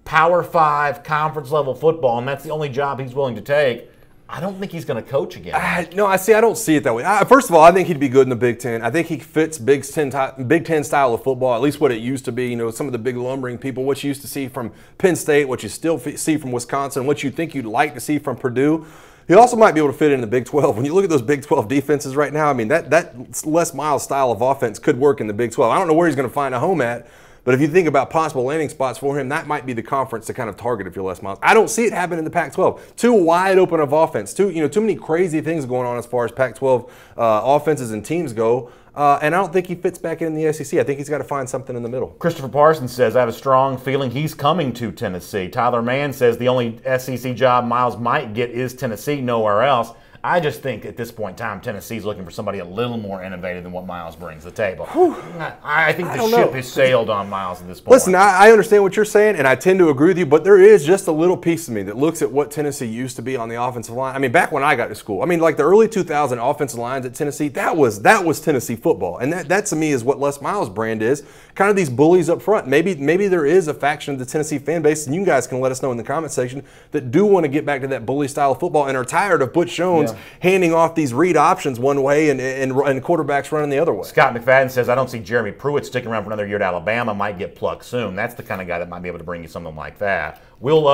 Power 5 conference level football, and that's the only job he's willing to take, I don't think he's going to coach again. I don't see it that way. First of all, I think he'd be good in the Big Ten. I think he fits Big Ten style of football, at least what it used to be. Some of the big lumbering people, what you used to see from Penn State, what you still see from Wisconsin, what you think you'd like to see from Purdue. He also might be able to fit in the Big 12. When you look at those Big 12 defenses right now, I mean, that Les Miles style of offense could work in the Big 12. I don't know where he's going to find a home at. But if you think about possible landing spots for him, that might be the conference to kind of target if you're Les Miles. I don't see it happen in the Pac-12. Too wide open of offense. Too many crazy things going on as far as Pac-12 offenses and teams go. And I don't think he fits back in the SEC. I think he's got to find something in the middle. Christopher Parsons says, I have a strong feeling he's coming to Tennessee. Tyler Mann says the only SEC job Miles might get is Tennessee, nowhere else. I just think at this point in time, Tennessee's looking for somebody a little more innovative than what Miles brings to the table. I think the ship has sailed on Miles at this point. Listen, I understand what you're saying, and I tend to agree with you, but there is just a little piece of me that looks at what Tennessee used to be on the offensive line. I mean, back when I got to school, like the early 2000 offensive lines at Tennessee, that was Tennessee football. And that to me is what Les Miles' brand is, kind of these bullies up front. Maybe there is a faction of the Tennessee fan base, and you guys can let us know in the comment section, that do want to get back to that bully style of football and are tired of Butch Jones handing off these read options one way and quarterbacks running the other way. Scott McFadden says, I don't see Jeremy Pruitt sticking around for another year at Alabama. Might get plucked soon. That's the kind of guy that might be able to bring you something like that. We'll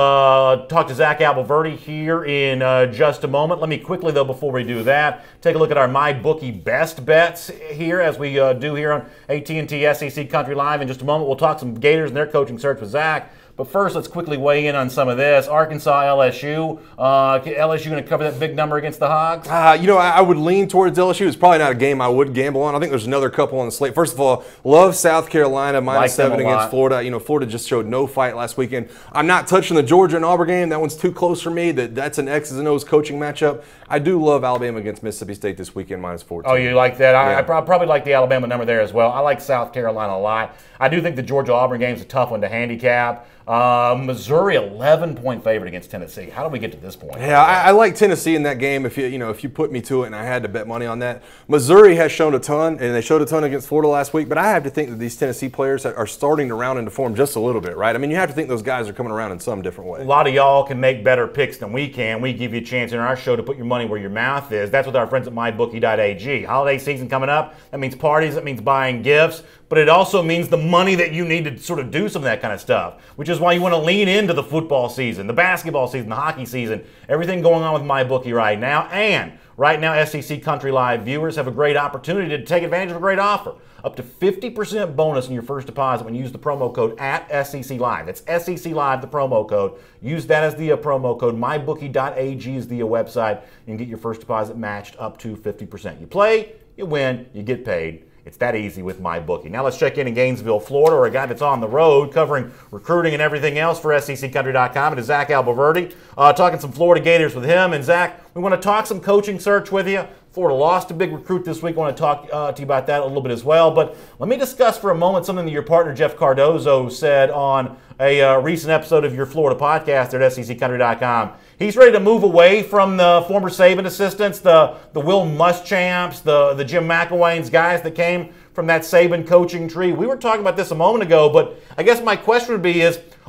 talk to Zach Alberverdi here in just a moment. Let me quickly, though, before we do that, take a look at our MyBookie best bets here as we do here on AT&T SEC Country Live. In just a moment, we'll talk some Gators and their coaching search with Zach. But first, let's quickly weigh in on some of this. Arkansas, LSU. LSU going to cover that big number against the Hogs? I would lean towards LSU. It's probably not a game I would gamble on. I think there's another couple on the slate. First of all, love South Carolina -7 against Florida. Florida just showed no fight last weekend. I'm not touching the Georgia and Auburn game. That one's too close for me. That's an X's and O's coaching matchup. I do love Alabama against Mississippi State this weekend -14. Oh, you like that? Yeah. I probably like the Alabama number there as well. I like South Carolina a lot. I do think the Georgia-Auburn game is a tough one to handicap. Missouri 11-point favorite against Tennessee. How do we get to this point? Yeah, I like Tennessee in that game. If you put me to it and I had to bet money on that, Missouri has shown a ton, and they showed a ton against Florida last week. But I have to think that these Tennessee players are starting to round into form just a little bit, right? I mean, you have to think those guys are coming around in some different way. A lot of y'all can make better picks than we can. We give you a chance in our show to put your money where your mouth is. That's with our friends at mybookie.ag. Holiday season coming up. That means parties. That means buying gifts. But it also means the money that you need to sort of do some of that kind of stuff, which is why you want to lean into the football season, the basketball season, the hockey season, everything going on with MyBookie right now. And right now, SEC Country Live viewers have a great opportunity to take advantage of a great offer. Up to 50% bonus in your first deposit when you use the promo code at SEC Live. That's SEC Live, the promo code. Use that as the promo code. MyBookie.ag is the website. You can get your first deposit matched up to 50%. You play, you win, you get paid. It's that easy with MyBookie. Now let's check in Gainesville, Florida, or a guy that's on the road covering recruiting and everything else for SECCountry.com. It is Zach Alberverdi, talking some Florida Gators with him. And Zach, we want to talk some coaching search with you. Florida lost a big recruit this week. I want to talk to you about that a little bit as well. But let me discuss for a moment something that your partner Jeff Cardozo said on a recent episode of your Florida podcast at SECCountry.com. He's ready to move away from the former Saban assistants, the Will Muschamps, the Jim McElwain's, guys that came from that Saban coaching tree. We were talking about this a moment ago, but I guess my question would be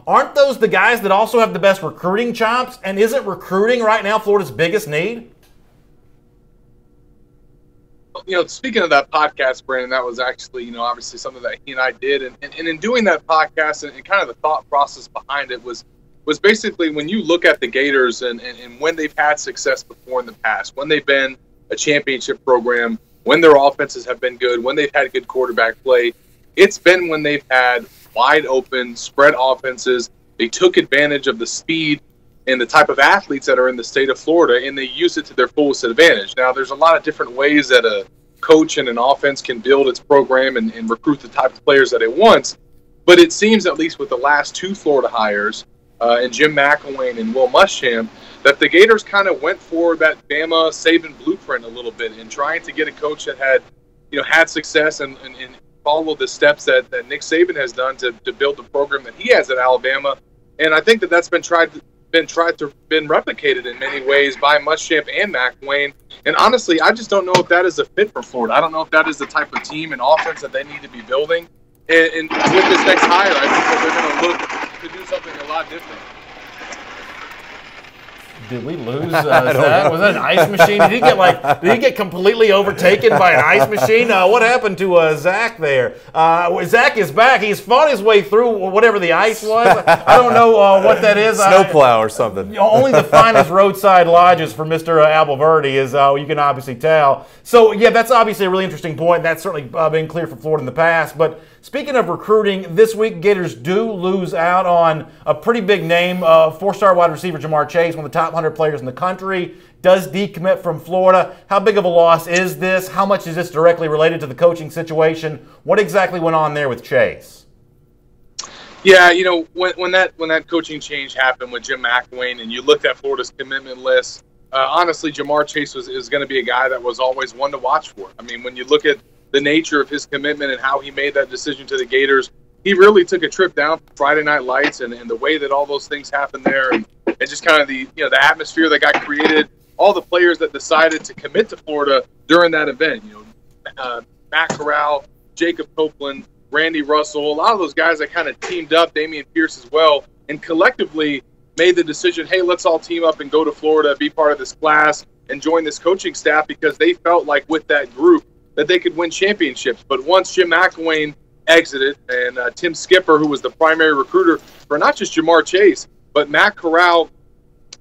aren't those the guys that also have the best recruiting chops? And isn't recruiting right now Florida's biggest need? Speaking of that podcast, Brandon, that was actually, obviously something that he and I did. And in doing that podcast and kind of the thought process behind it was basically when you look at the Gators and when they've had success before in the past, when they've been a championship program, when their offenses have been good, when they've had good quarterback play, it's been when they've had wide open spread offenses. They took advantage of the speed and the type of athletes that are in the state of Florida, and they use it to their fullest advantage. Now, there's a lot of different ways that a coach and an offense can build its program and recruit the type of players that it wants, but it seems, at least with the last two Florida hires, and Jim McElwain and Will Muschamp, that the Gators kind of went for that Bama Saban blueprint a little bit in trying to get a coach that had success and followed the steps that Nick Saban has done to build the program that he has at Alabama. And I think that's been replicated in many ways by Muschamp and McElwain. And honestly, I just don't know if that is a fit for Florida. I don't know if that is the type of team and offense that they need to be building. And with this next hire, I think that they're going to look to do something a lot different. Did we lose Zach? Was that an ice machine? Did he get completely overtaken by an ice machine? What happened to Zach there? Zach is back. He's fought his way through whatever the ice was. I don't know what that is. Snowplow or something. Only the finest roadside lodges for Mr. Alberverdi, is you can obviously tell. So, yeah, that's obviously a really interesting point. That's certainly been clear for Florida in the past. But speaking of recruiting, this week Gators do lose out on a pretty big name, four-star wide receiver Jamar Chasen, one of the top 100 players in the country, does decommit from Florida. How big of a loss is this? How much is this directly related to the coaching situation? What exactly went on there with Chase? Yeah, when that coaching change happened with Jim McElwain and you looked at Florida's commitment list, honestly, Jamar Chase is going to be a guy that was always one to watch for. I mean, when you look at the nature of his commitment and how he made that decision to the Gators, he really took a trip down for Friday Night Lights and the way that all those things happened there and just kind of the atmosphere that got created, all the players that decided to commit to Florida during that event. Matt Corral, Jacob Copeland, Randy Russell, a lot of those guys that kind of teamed up, Damian Pierce as well, and collectively made the decision, hey, let's all team up and go to Florida, be part of this class, and join this coaching staff because they felt like with that group that they could win championships. But once Jim McElwain exited and Tim Skipper, who was the primary recruiter for not just Jamar Chase, but Matt Corral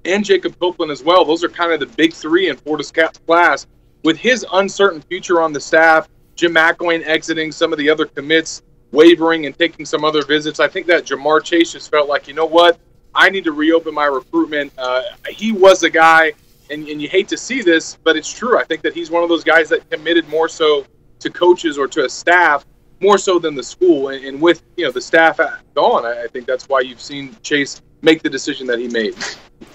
and Jacob Copeland as well. Those are kind of the big three in Florida's class. With his uncertain future on the staff, Jim McElwain exiting, some of the other commits wavering and taking some other visits, I think that Jamar Chase just felt like, you know what, I need to reopen my recruitment. He was a guy, and you hate to see this, but it's true. I think that he's one of those guys that committed more so to coaches or to a staff more so than the school. And with the staff gone, I think that's why you've seen Chase make the decision that he made.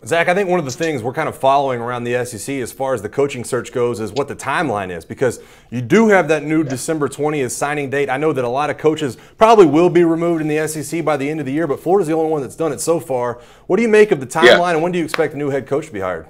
Zach, I think one of the things we're kind of following around the SEC as far as the coaching search goes is what the timeline is, because you do have that new December 20th signing date. I know that a lot of coaches probably will be removed in the SEC by the end of the year, but Florida's the only one that's done it so far. What do you make of the timeline, and when do you expect the new head coach to be hired?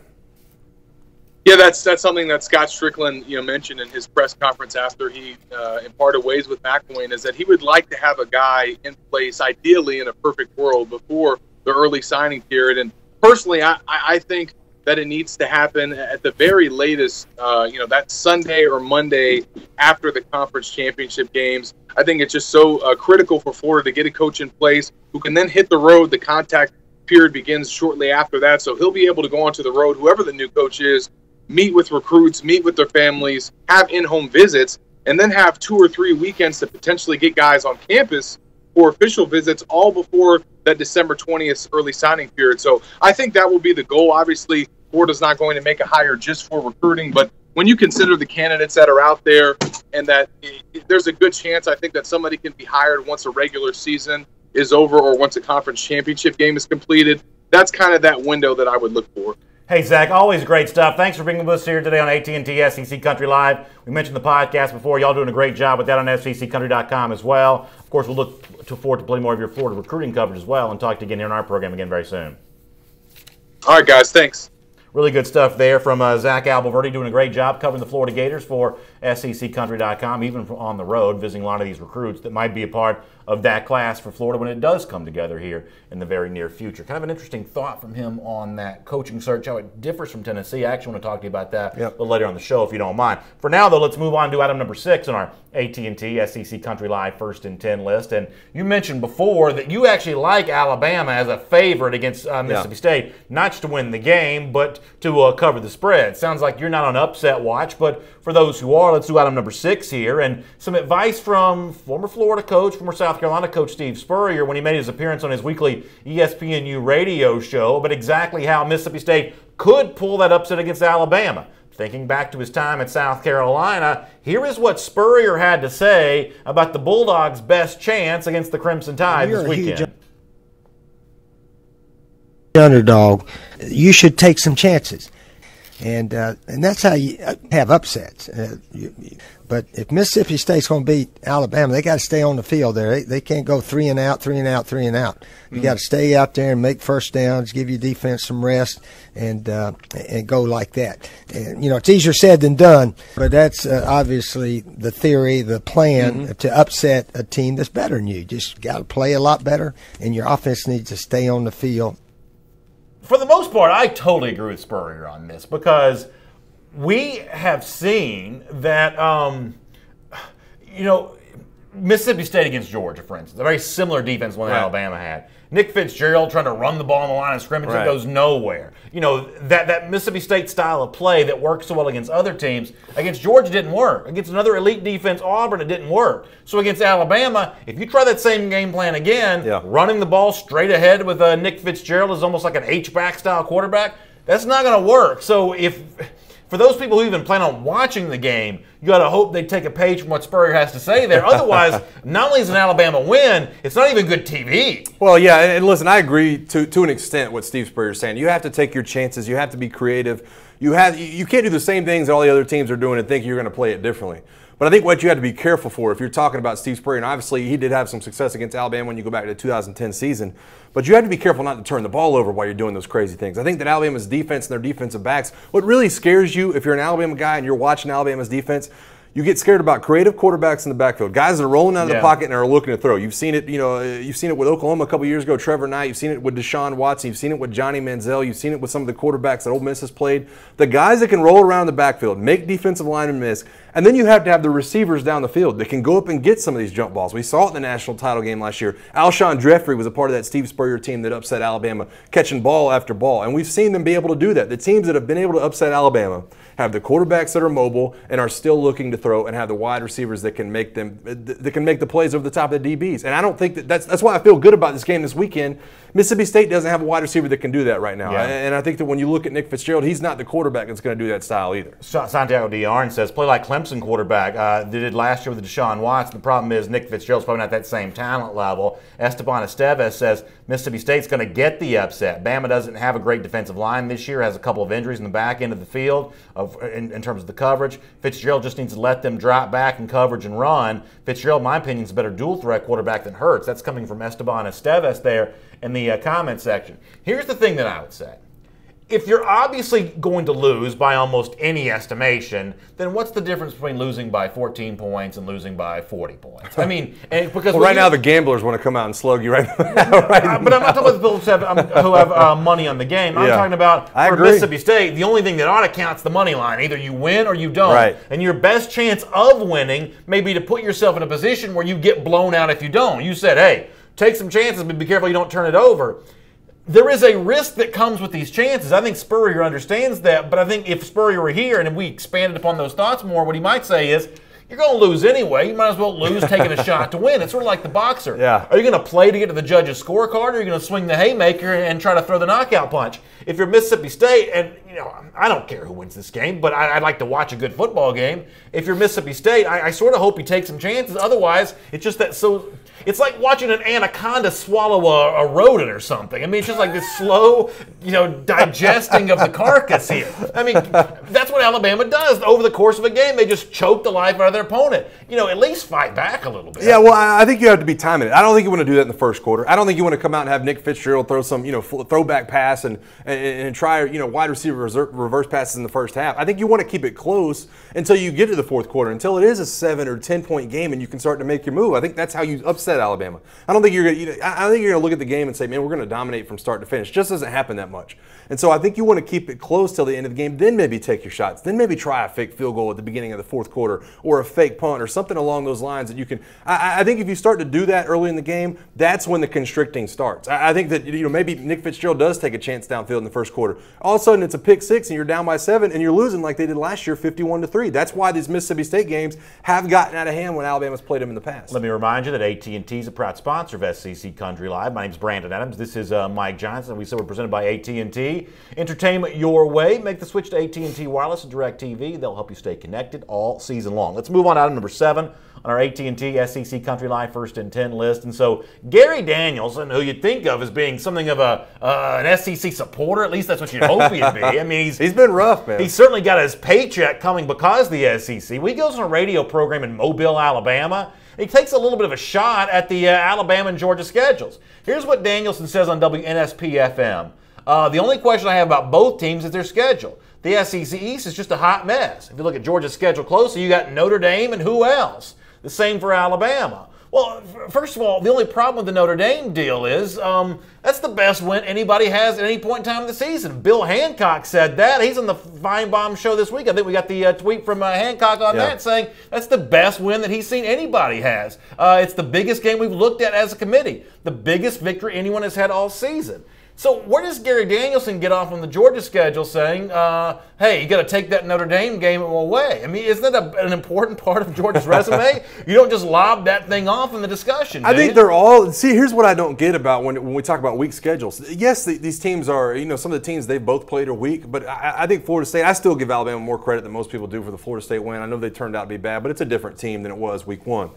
Yeah, that's something that Scott Strickland mentioned in his press conference after he imparted ways with McElwain, is that he would like to have a guy in place, ideally in a perfect world, before the early signing period. And personally, I think that it needs to happen at the very latest, that Sunday or Monday after the conference championship games. I think it's just so critical for Florida to get a coach in place who can then hit the road. The contact period begins shortly after that, so he'll be able to go onto the road, whoever the new coach is, meet with recruits, meet with their families, have in-home visits, and then have 2 or 3 weekends to potentially get guys on campus for official visits, all before that December 20th early signing period. So I think that will be the goal. Obviously, Florida's not going to make a hire just for recruiting, but when you consider the candidates that are out there, and that there's a good chance, I think, that somebody can be hired once a regular season is over or once a conference championship game is completed, that's kind of that window that I would look for. Hey, Zach, always great stuff. Thanks for being with us here today on AT&T SEC Country Live. We mentioned the podcast before. Y'all doing a great job with that on SECCountry.com as well. Of course, we'll look forward to play more of your Florida recruiting coverage as well and talk to you again here on our program again very soon. All right, guys. Thanks. Really good stuff there from Zach Alberverdi, doing a great job covering the Florida Gators for SECCountry.com, even on the road, visiting a lot of these recruits that might be a part of that class for Florida when it does come together here in the very near future. Kind of an interesting thought from him on that coaching search, how it differs from Tennessee. I actually want to talk to you about that a little later on the show if you don't mind. For now, though, let's move on to item number 6 on our AT&T SEC Country Live First and 10 list. And you mentioned before that you actually like Alabama as a favorite against Mississippi State, not just to win the game, but to cover the spread. Sounds like you're not on upset watch, but for those who are, let's do item number 6 here. And some advice from former Florida coach, former South Carolina coach Steve Spurrier when he made his appearance on his weekly ESPNU radio show, but exactly how Mississippi State could pull that upset against Alabama. Thinking back to his time at South Carolina, here is what Spurrier had to say about the Bulldogs' best chance against the Crimson Tide this weekend. Underdog, you should take some chances, and that's how you have upsets. But if Mississippi State's going to beat Alabama, they got to stay on the field there. They can't go 3 and out, 3 and out, 3 and out. You got to stay out there and make first downs, give your defense some rest, and go like that. And, it's easier said than done, but that's obviously the theory, the plan to upset a team that's better than you. Just got to play a lot better, and your offense needs to stay on the field. For the most part, I totally agree with Spurrier on this because we have seen that, Mississippi State against Georgia, for instance, a very similar defense one that Alabama had. Nick Fitzgerald trying to run the ball on the line of scrimmage that goes nowhere. That Mississippi State style of play that works so well against other teams, against Georgia didn't work. Against another elite defense, Auburn, it didn't work. So against Alabama, if you try that same game plan again, running the ball straight ahead with Nick Fitzgerald is almost like an H-back style quarterback, that's not going to work. So for those people who even plan on watching the game, you got to hope they take a page from what Spurrier has to say there. Otherwise, not only is an Alabama win, it's not even good TV. Well, yeah, and listen, I agree to an extent what Steve Spurrier is saying. You have to take your chances. You have to be creative. You can't do the same things that all the other teams are doing and think you're going to play it differently. But I think what you have to be careful for, if you're talking about Steve Spurrier, and obviously he did have some success against Alabama when you go back to the 2010 season, but you have to be careful not to turn the ball over while you're doing those crazy things. I think that Alabama's defense and their defensive backs, what really scares you if you're an Alabama guy and you're watching Alabama's defense, you get scared about creative quarterbacks in the backfield, guys that are rolling out of the pocket and are looking to throw. You've seen it, you've seen it with Oklahoma a couple years ago, Trevor Knight. You've seen it with Shawn Watson. You've seen it with Johnny Manziel. You've seen it with some of the quarterbacks that Ole Miss has played. The guys that can roll around the backfield, make defensive linemen miss, and then you have to have the receivers down the field that can go up and get some of these jump balls. We saw it in the national title game last year. Alshon Jeffrey was a part of that Steve Spurrier team that upset Alabama, catching ball after ball, and we've seen them be able to do that. The teams that have been able to upset Alabama have the quarterbacks that are mobile and are still looking to throw, and have the wide receivers that can make the plays over the top of the DBs. And I don't think that's why I feel good about this game this weekend, Mississippi State doesn't have a wide receiver that can do that right now. Yeah. And I think that when you look at Nick Fitzgerald, he's not the quarterback that's going to do that style either. Santiago Diarn says, play like Clemson quarterback. They did last year with Deshaun Watson. The problem is Nick Fitzgerald's probably not that same talent level. Esteban Estevez says Mississippi State's going to get the upset. Bama doesn't have a great defensive line this year, has a couple of injuries in the back end of the field in terms of the coverage. Fitzgerald just needs to let them drop back in coverage and run. Fitzgerald, in my opinion, is a better dual-threat quarterback than Hurts. That's coming from Esteban Estevez there in the comment section. Here's the thing that I would say. If you're obviously going to lose by almost any estimation, then what's the difference between losing by 14 points and losing by 40 points? I mean, because right now the gamblers want to come out and slug you right now. But I'm not talking about the people who have money on the game. I'm talking about for Mississippi State, the only thing that ought to count is the money line. Either you win or you don't. Right. And your best chance of winning may be to put yourself in a position where you get blown out if you don't. You said, hey, take some chances, but be careful you don't turn it over. There is a risk that comes with these chances. I think Spurrier understands that, but I think if Spurrier were here and if we expanded upon those thoughts more, what he might say is, you're going to lose anyway. You might as well lose taking a shot to win. It's sort of like the boxer. Yeah. Are you going to play to get to the judge's scorecard, or are you going to swing the haymaker and try to throw the knockout punch? If you're Mississippi State, and I don't care who wins this game, but I'd like to watch a good football game. If you're Mississippi State, I sort of hope you take some chances. Otherwise, it's just that so. It's like watching an anaconda swallow a rodent or something. I mean, it's just like this slow, digesting of the carcass here. I mean, that's what Alabama does. Over the course of a game, they just choke the life out of their opponent. At least fight back a little bit. Yeah, well, I think you have to be timing it. I don't think you want to do that in the first quarter. I don't think you want to come out and have Nick Fitzgerald throw some, throwback pass and try, wide receiver reverse passes in the first half. I think you want to keep it close until you get to the fourth quarter, until it is a 7 or 10 point game and you can start to make your move. I think that's how you upset Alabama. I don't think you're going to. I think you're going to look at the game and say, "Man, we're going to dominate from start to finish." Just doesn't happen that much. And so I think you want to keep it close till the end of the game. Then maybe take your shots. Then maybe try a fake field goal at the beginning of the fourth quarter, or a fake punt, or something along those lines that you can. I think if you start to do that early in the game, that's when the constricting starts. I think that maybe Nick Fitzgerald does take a chance downfield in the first quarter. All of a sudden, it's a pick six, and you're down by 7, and you're losing like they did last year, 51-3. That's why these Mississippi State games have gotten out of hand when Alabama's played them in the past. Let me remind you that AT&T is a proud sponsor of SEC Country Live. My name's Brandon Adams. This is Mike Johnson. We said we're presented by AT&T. Entertainment your way. Make the switch to AT&T Wireless and DirecTV. They'll help you stay connected all season long. Let's move on to item number 7 on our AT&T SEC Country Live First and 10 list. And so Gary Danielson, who you'd think of as being something of an SEC supporter, at least that's what you'd hope he'd be. I mean, he's been rough, man. He's certainly got his paycheck coming because of the SEC. He goes on a radio program in Mobile, Alabama. He takes a little bit of a shot at the Alabama and Georgia schedules. Here's what Danielson says on WNSP-FM. The only question I have about both teams is their schedule. The SEC East is just a hot mess. If you look at Georgia's schedule closely, you got Notre Dame and who else? The same for Alabama. Well, first of all, the only problem with the Notre Dame deal is that's the best win anybody has at any point in time of the season. Bill Hancock said that. He's on the Feinbaum show this week. I think we got the tweet from Hancock on that saying that's the best win that he's seen anybody has. It's the biggest game we've looked at as a committee, the biggest victory anyone has had all season. So where does Gary Danielson get off on the Georgia schedule saying, hey, you got to take that Notre Dame game away? I mean, isn't that an important part of Georgia's resume? You don't just lob that thing off in the discussion. I think they're all – see, here's what I don't get about when we talk about weak schedules. Yes, these teams are – some of the teams they've both played are weak, but I think Florida State – I still give Alabama more credit than most people do for the Florida State win. I know they turned out to be bad, but it's a different team than it was week 1.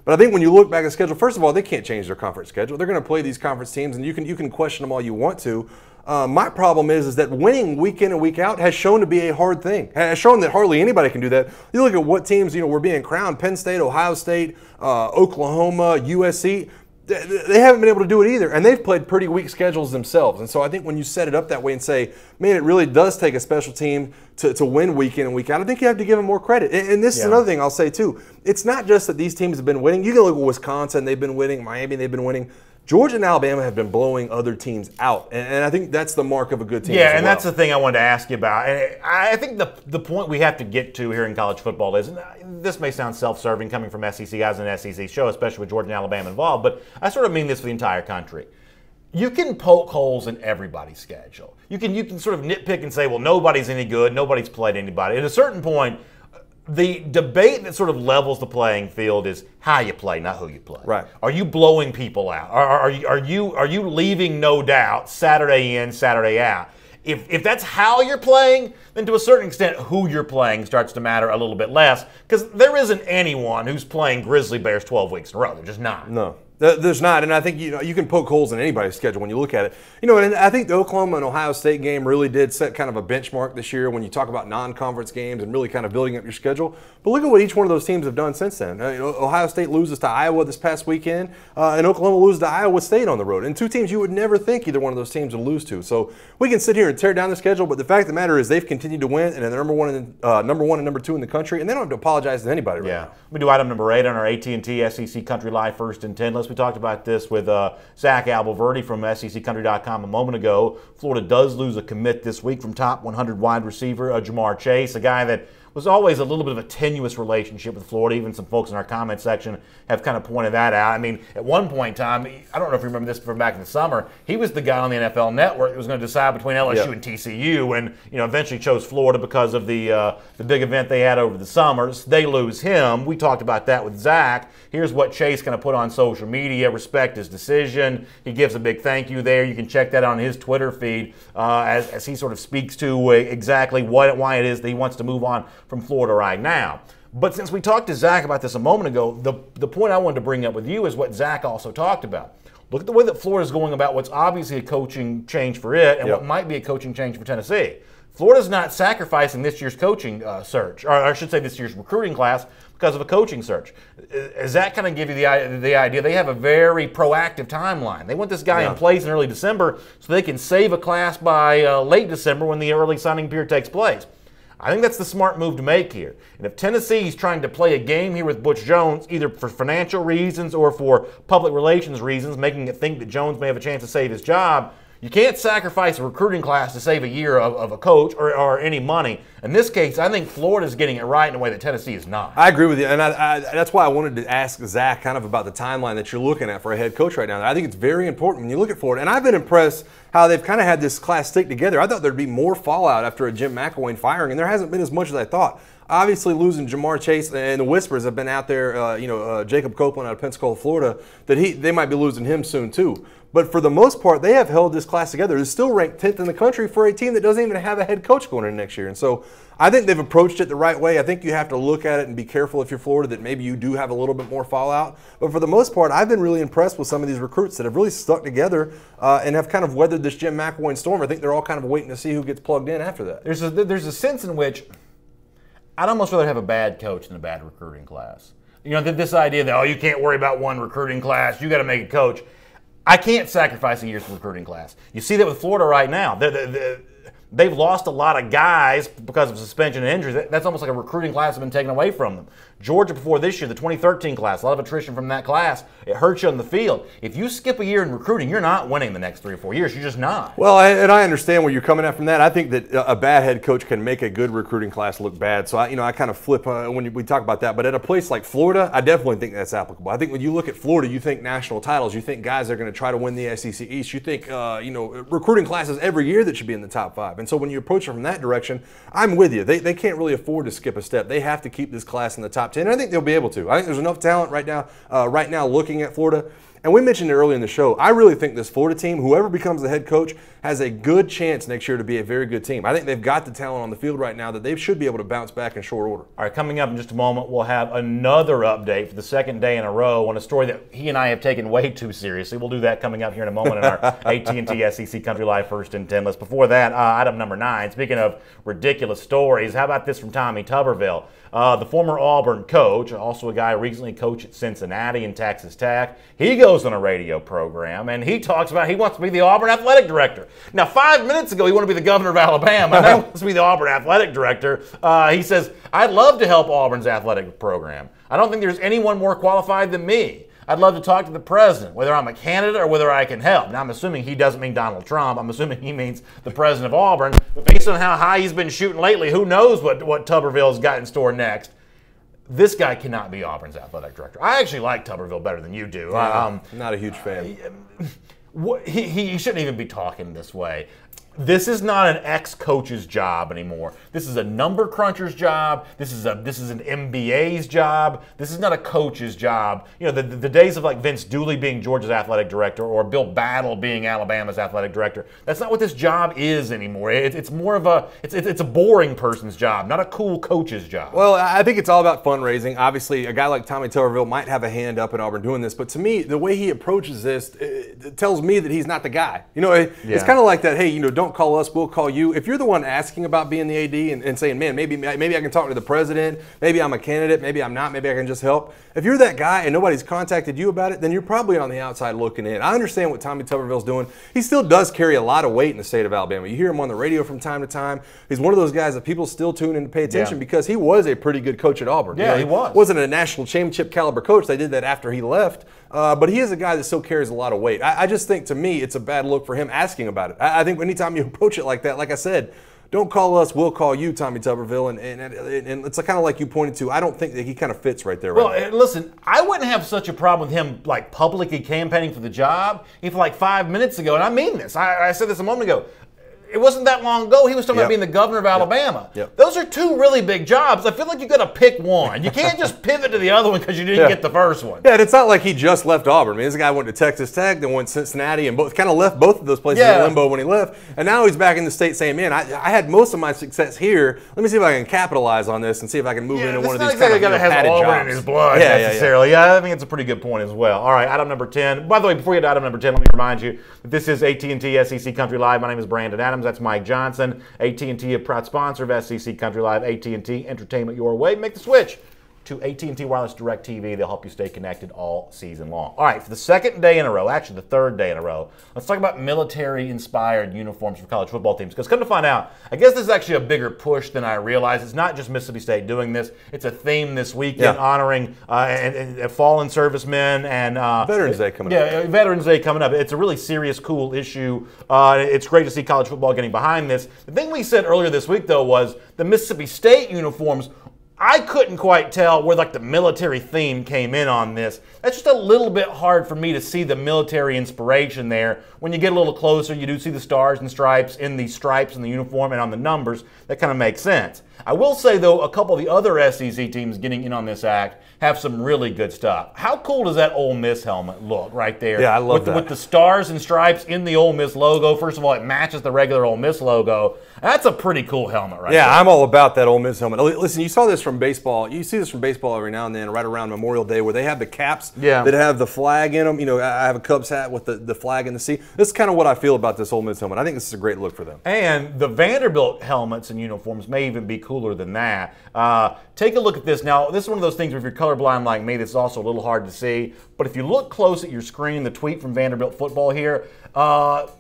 But I think when you look back at the schedule, first of all, they can't change their conference schedule. They're going to play these conference teams, and you can question them all you want to. My problem is that winning week in and week out has shown to be a hard thing. Has shown that hardly anybody can do that. You look at what teams were being crowned: Penn State, Ohio State, Oklahoma, USC. They haven't been able to do it either, and they've played pretty weak schedules themselves. And so I think when you set it up that way and say, man, it really does take a special team to win week in and week out, I think you have to give them more credit. And this is another thing I'll say, too. It's not just that these teams have been winning. You can look at Wisconsin, they've been winning. Miami, they've been winning. Georgia and Alabama have been blowing other teams out, and I think that's the mark of a good team. Yeah, and that's the thing I wanted to ask you about. And I think the point we have to get to here in college football is, and this may sound self-serving coming from SEC guys in an SEC show, especially with Georgia and Alabama involved, but I sort of mean this for the entire country. You can poke holes in everybody's schedule. You can sort of nitpick and say, well, nobody's any good, nobody's played anybody. At a certain point, The debate that sort of levels the playing field is how you play, not who you play. Right. Are you blowing people out? Are you leaving no doubt Saturday in, Saturday out? If that's how you're playing, then to a certain extent, who you're playing starts to matter a little bit less, because there isn't anyone who's playing Grizzly Bears 12 weeks in a row. They're just not. No. There's not, and I think you can poke holes in anybody's schedule when you look at it. And I think the Oklahoma and Ohio State game really did set kind of a benchmark this year when you talk about non-conference games and really kind of building up your schedule. But look at what each one of those teams have done since then. Ohio State loses to Iowa this past weekend, and Oklahoma loses to Iowa State on the road. And two teams you would never think either one of those teams would lose to. So we can sit here and tear down the schedule, but the fact of the matter is they've continued to win, and they're number one and number two in the country, and they don't have to apologize to anybody right now. We do item number 8 on our AT&T SEC Country Live First and 10 list. We talked about this with Zach Alberverdi from SECCountry.com a moment ago. Florida does lose a commit this week from top 100 wide receiver Jamar Chase, a guy that was always a little bit of a tenuous relationship with Florida. Even some folks in our comment section have kind of pointed that out. I mean, at one point in time, I don't know if you remember this from back in the summer, he was the guy on the NFL Network that was going to decide between LSU and TCU, and eventually chose Florida because of the big event they had over the summers. They lose him. We talked about that with Zach. Here's what Chase kind of put on social media: respect his decision. He gives a big thank you there. You can check that on his Twitter feed as he sort of speaks to exactly why it is that he wants to move on from Florida right now. But since we talked to Zach about this a moment ago, the point I wanted to bring up with you is what Zach also talked about. Look at the way that Florida's going about what's obviously a coaching change for it and what might be a coaching change for Tennessee. Florida's not sacrificing this year's coaching search, or I should say this year's recruiting class, because of a coaching search. Does that kind of give you the idea? They have a very proactive timeline. They want this guy in place in early December so they can save a class by late December when the early signing period takes place. I think that's the smart move to make here. And if Tennessee's trying to play a game here with Butch Jones, either for financial reasons or for public relations reasons, making it think that Jones may have a chance to save his job, you can't sacrifice a recruiting class to save a year of a coach or any money. In this case, I think Florida's getting it right in a way that Tennessee is not. I agree with you, and that's why I wanted to ask Zach kind of about the timeline that you're looking at for a head coach right now. I think it's very important when you look at Florida, and I've been impressed how they've kind of had this class stick together. I thought there'd be more fallout after a Jim McElwain firing, and there hasn't been as much as I thought. Obviously, losing Jamar Chase, and the whispers have been out there, Jacob Copeland out of Pensacola, Florida, that they might be losing him soon too. But for the most part, they have held this class together. They're still ranked 10th in the country for a team that doesn't even have a head coach going into next year. And so I think they've approached it the right way. I think you have to look at it and be careful if you're Florida that maybe you do have a little bit more fallout. But for the most part, I've been really impressed with some of these recruits that have really stuck together and have kind of weathered this Jim McElwain storm. I think they're all kind of waiting to see who gets plugged in after that. There's a sense in which I'd almost rather have a bad coach than a bad recruiting class. This idea that, you can't worry about one recruiting class, you got to make a coach. I can't sacrifice a year's recruiting class. You see that with Florida right now. They've lost a lot of guys because of suspension and injuries. That's almost like a recruiting class has been taken away from them. Georgia before this year, the 2013 class, a lot of attrition from that class. It hurts you on the field. If you skip a year in recruiting, you're not winning the next 3 or 4 years. You're just not. Well, and I understand where you're coming at from that. I think that a bad head coach can make a good recruiting class look bad. So, I kind of flip when we talk about that. But at a place like Florida, I definitely think that's applicable. I think when you look at Florida, you think national titles. You think guys are going to try to win the SEC East. You think, recruiting classes every year that should be in the top 5. And so when you approach it from that direction, I'm with you. They can't really afford to skip a step. They have to keep this class in the top 10. And I think they'll be able to. I think there's enough talent right now looking at Florida. And we mentioned it earlier in the show. I really think this Florida team, whoever becomes the head coach, has a good chance next year to be a very good team. I think they've got the talent on the field right now that they should be able to bounce back in short order. All right, coming up in just a moment, we'll have another update for the second day in a row on a story that he and I have taken way too seriously. We'll do that coming up here in a moment in our AT&T SEC Country Live First and 10 list. Before that, item number 9, speaking of ridiculous stories, how about this from Tommy Tuberville? The former Auburn coach, also a guy who recently coached at Cincinnati and Texas Tech. He goes on a radio program, and he talks about he wants to be the Auburn athletic director. Now, 5 minutes ago, he wanted to be the governor of Alabama. Now he wants to be the Auburn athletic director. He says, I'd love to help Auburn's athletic program. I don't think there's anyone more qualified than me. I'd love to talk to the president, whether I'm a candidate or whether I can help. Now, I'm assuming he doesn't mean Donald Trump. I'm assuming he means the president of Auburn. But based on how high he's been shooting lately, who knows what Tuberville's got in store next. This guy cannot be Auburn's athletic director. I actually like Tuberville better than you do. Yeah, not a huge fan. He shouldn't even be talking this way. This is not an ex-coach's job anymore. This is a number cruncher's job. This is an MBA's job. This is not a coach's job. You know, the days of like Vince Dooley being Georgia's athletic director or Bill Battle being Alabama's athletic director. That's not what this job is anymore. It's more of it's a boring person's job, not a cool coach's job. Well, I think it's all about fundraising. Obviously, a guy like Tommy Tuberville might have a hand up at Auburn doing this, but to me, the way he approaches this it tells me that he's not the guy. You know, it's kind of like that. Hey, you know, don't call us, we'll call you. If you're the one asking about being the AD and saying, man, maybe I can talk to the president, maybe I'm a candidate, maybe I'm not, maybe I can just help. If you're that guy and nobody's contacted you about it, then you're probably on the outside looking in. I understand what Tommy Tuberville's doing. He still does carry a lot of weight in the state of Alabama. You hear him on the radio from time to time. He's one of those guys that people still tune in to pay attention because he was a pretty good coach at Auburn. Yeah, you know, he was. Wasn't a national championship caliber coach. They did that after he left. But he is a guy that still carries a lot of weight. I just think, to me, it's a bad look for him asking about it. I think anytime you approach it like that, like I said, don't call us, we'll call you, Tommy Tuberville. And it's kind of like you pointed to. I don't think that he kind of fits right there. Well, listen, I wouldn't have such a problem with him like publicly campaigning for the job if like 5 minutes ago, and I mean this, I said this a moment ago, it wasn't that long ago. He was talking about being the governor of Alabama. Those are two really big jobs. I feel like you've got to pick one. You can't just pivot to the other one because you didn't get the first one. Yeah, and it's not like he just left Auburn. I mean, this guy went to Texas Tech, then went to Cincinnati, and kind of left both of those places in limbo when he left. And now he's back in the state saying, man, I had most of my success here. Let me see if I can capitalize on this and see if I can move into one of these kind of padded jobs. Auburn in his blood necessarily. Yeah, I think it's a pretty good point as well. All right, item number 10. By the way, before we get to item number 10, let me remind you that this is AT&T SEC Country Live. My name is Brandon Adams. That's Mike Johnson. AT&T, a proud sponsor of SEC Country Live. AT&T, entertainment your way. Make the switch to AT&T Wireless Direct TV. They'll help you stay connected all season long. All right, for the second day in a row, actually the third day in a row, let's talk about military-inspired uniforms for college football teams. Because come to find out, I guess this is actually a bigger push than I realized. It's not just Mississippi State doing this. It's a theme this weekend honoring and fallen servicemen and Veterans Day coming up. Yeah, Veterans Day coming up. It's a really serious, cool issue. It's great to see college football getting behind this. The thing we said earlier this week, though, was the Mississippi State uniforms, I couldn't quite tell where like the military theme came in on this. That's just a little bit hard for me to see the military inspiration there. When you get a little closer, you do see the stars and stripes in the uniform and on the numbers. That kind of makes sense. I will say, though, a couple of the other SEC teams getting in on this act have some really good stuff. How cool does that Ole Miss helmet look right there? Yeah, I love that. With the stars and stripes in the Ole Miss logo. First of all, it matches the regular Ole Miss logo. That's a pretty cool helmet right there. Yeah, I'm all about that Ole Miss helmet. Listen, you saw this from baseball. You see this from baseball every now and then, right around Memorial Day, where they have the caps that have the flag in them. You know, I have a Cubs hat with the flag in the C. This is kind of what I feel about this Ole Miss helmet. I think this is a great look for them. And the Vanderbilt helmets and uniforms may even be cooler than that. Take a look at this. Now, this is one of those things where if you're colorblind like me, this is also a little hard to see. But if you look close at your screen, the tweet from Vanderbilt football here,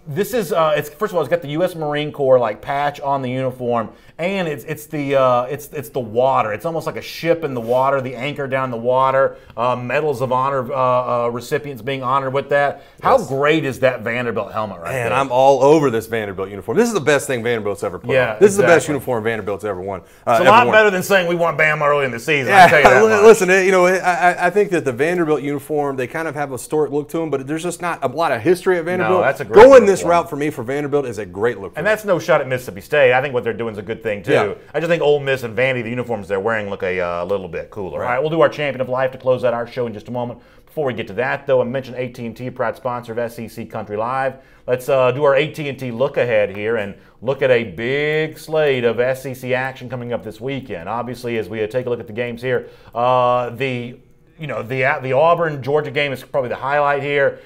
this is it's first of all, it's got the U.S. Marine Corps like patch on the uniform, and it's the water. It's almost like a ship in the water, the anchor down the water, medals of honor recipients being honored with that. How great is that Vanderbilt helmet right there? And I'm all over this Vanderbilt uniform. This is the best thing Vanderbilt's ever put on. This is the best uniform Vanderbilt's ever won. It's a lot better than saying we want Bama early in the season. I tell you that much. Listen, you know, I think that the Vanderbilt uniform, they kind of have a historic look to them, but there's just not a lot of history at Vanderbilt. No, that's a great Going this route for me for Vanderbilt is a great look. And that's no shot at Mississippi State. I think what they're doing is a good thing too. Yeah. I just think Ole Miss and Vandy, the uniforms they're wearing, look a little bit cooler. Right. All right, we'll do our Champion of Life to close out our show in just a moment. Before we get to that, though, I mentioned AT&T, proud sponsor of SEC Country Live. Let's do our AT&T look ahead here and look at a big slate of SEC action coming up this weekend. Obviously, as we take a look at the games here, the Auburn-Georgia game is probably the highlight here.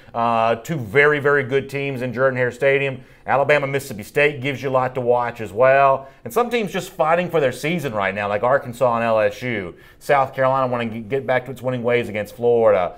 Two very, very good teams in Jordan-Hare Stadium. Alabama-Mississippi State gives you a lot to watch as well. And some teams just fighting for their season right now, like Arkansas and LSU. South Carolina wanting to get back to its winning ways against Florida.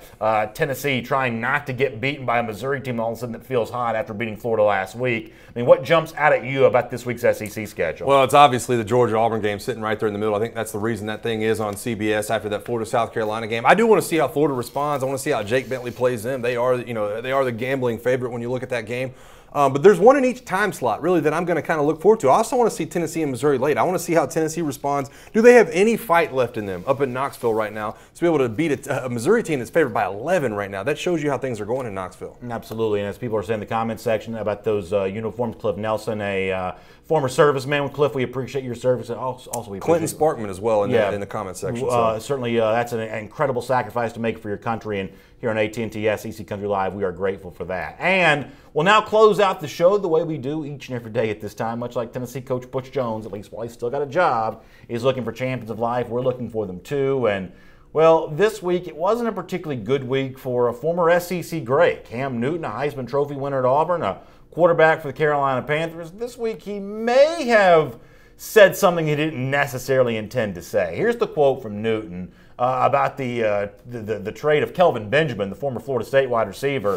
Tennessee trying not to get beaten by a Missouri team all of a sudden that feels hot after beating Florida last week. I mean, what jumps out at you about this week's SEC schedule? Well, it's obviously the Georgia-Auburn game sitting right there in the middle. I think that's the reason that thing is on CBS after that Florida-South Carolina game. I do want to see how Florida responds. I want to see how Jake Bentley plays them. They are the gambling favorite when you look at that game. But there's one in each time slot, really, that I'm going to kind of look forward to. I also want to see Tennessee and Missouri late. I want to see how Tennessee responds. Do they have any fight left in them up in Knoxville right now to be able to beat a Missouri team that's favored by 11 right now? That shows you how things are going in Knoxville. Absolutely, and as people are saying in the comment section about those uniforms, Cliff Nelson, a former serviceman with Cliff, we appreciate your service. And also, we Clinton appreciate Sparkman as well in the comment section. Certainly, that's an incredible sacrifice to make for your country, and here on AT&T SEC Country Live, we are grateful for that. And we'll now close out the show the way we do each and every day at this time, much like Tennessee coach Butch Jones, at least while he's still got a job, is looking for champions of life. We're looking for them too. And, well, this week it wasn't a particularly good week for a former SEC great. Cam Newton, a Heisman Trophy winner at Auburn, a quarterback for the Carolina Panthers. This week he may have said something he didn't necessarily intend to say. Here's the quote from Newton about the trade of Kelvin Benjamin, the former Florida State wide receiver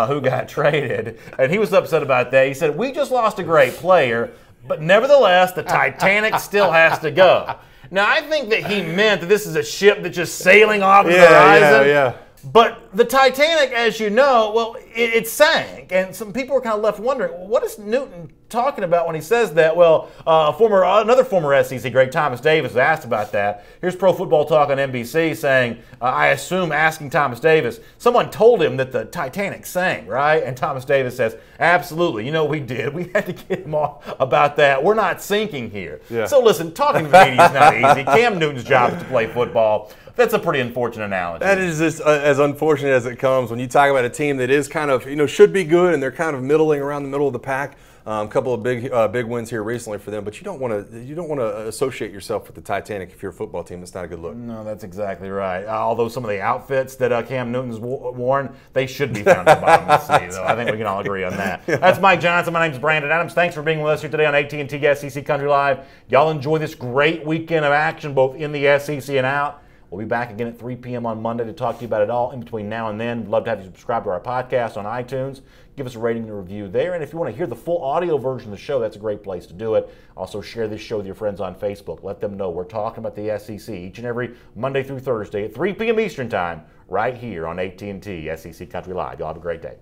who got traded. And he was upset about that. He said, "We just lost a great player, but nevertheless, the Titanic still has to go." Now, I think that he meant that this is a ship that's just sailing off the horizon. Yeah. But the Titanic, as you know, well, it sank, and some people were kind of left wondering, well, what is Newton talking about when he says that? Well, another former SEC great, Thomas Davis, was asked about that. Here's Pro Football Talk on NBC saying, I assume asking Thomas Davis, someone told him that the Titanic sank, right? And Thomas Davis says, absolutely. You know, we did. We had to get him off about that. We're not sinking here. Yeah. So listen, talking to the media is not easy. Cam Newton's job is to play football. That's a pretty unfortunate analogy. That is just as unfortunate as it comes when you talk about a team that is kind of, should be good and they're kind of middling around the middle of the pack. A couple of big wins here recently for them, but you don't want to associate yourself with the Titanic if you're a football team. That's not a good look. No, that's exactly right. Although some of the outfits that Cam Newton's worn, they should be found at the bottom of the sea, though. I think we can all agree on that. Yeah. That's Mike Johnson. My name's Brandon Adams. Thanks for being with us here today on AT&T SEC Country Live. Y'all enjoy this great weekend of action, both in the SEC and out. We'll be back again at 3 p.m. on Monday to talk to you about it all. In between now and then, we'd love to have you subscribe to our podcast on iTunes. Give us a rating and a review there. And if you want to hear the full audio version of the show, that's a great place to do it. Also, share this show with your friends on Facebook. Let them know we're talking about the SEC each and every Monday through Thursday at 3 p.m. Eastern Time right here on AT&T SEC Country Live. Y'all have a great day.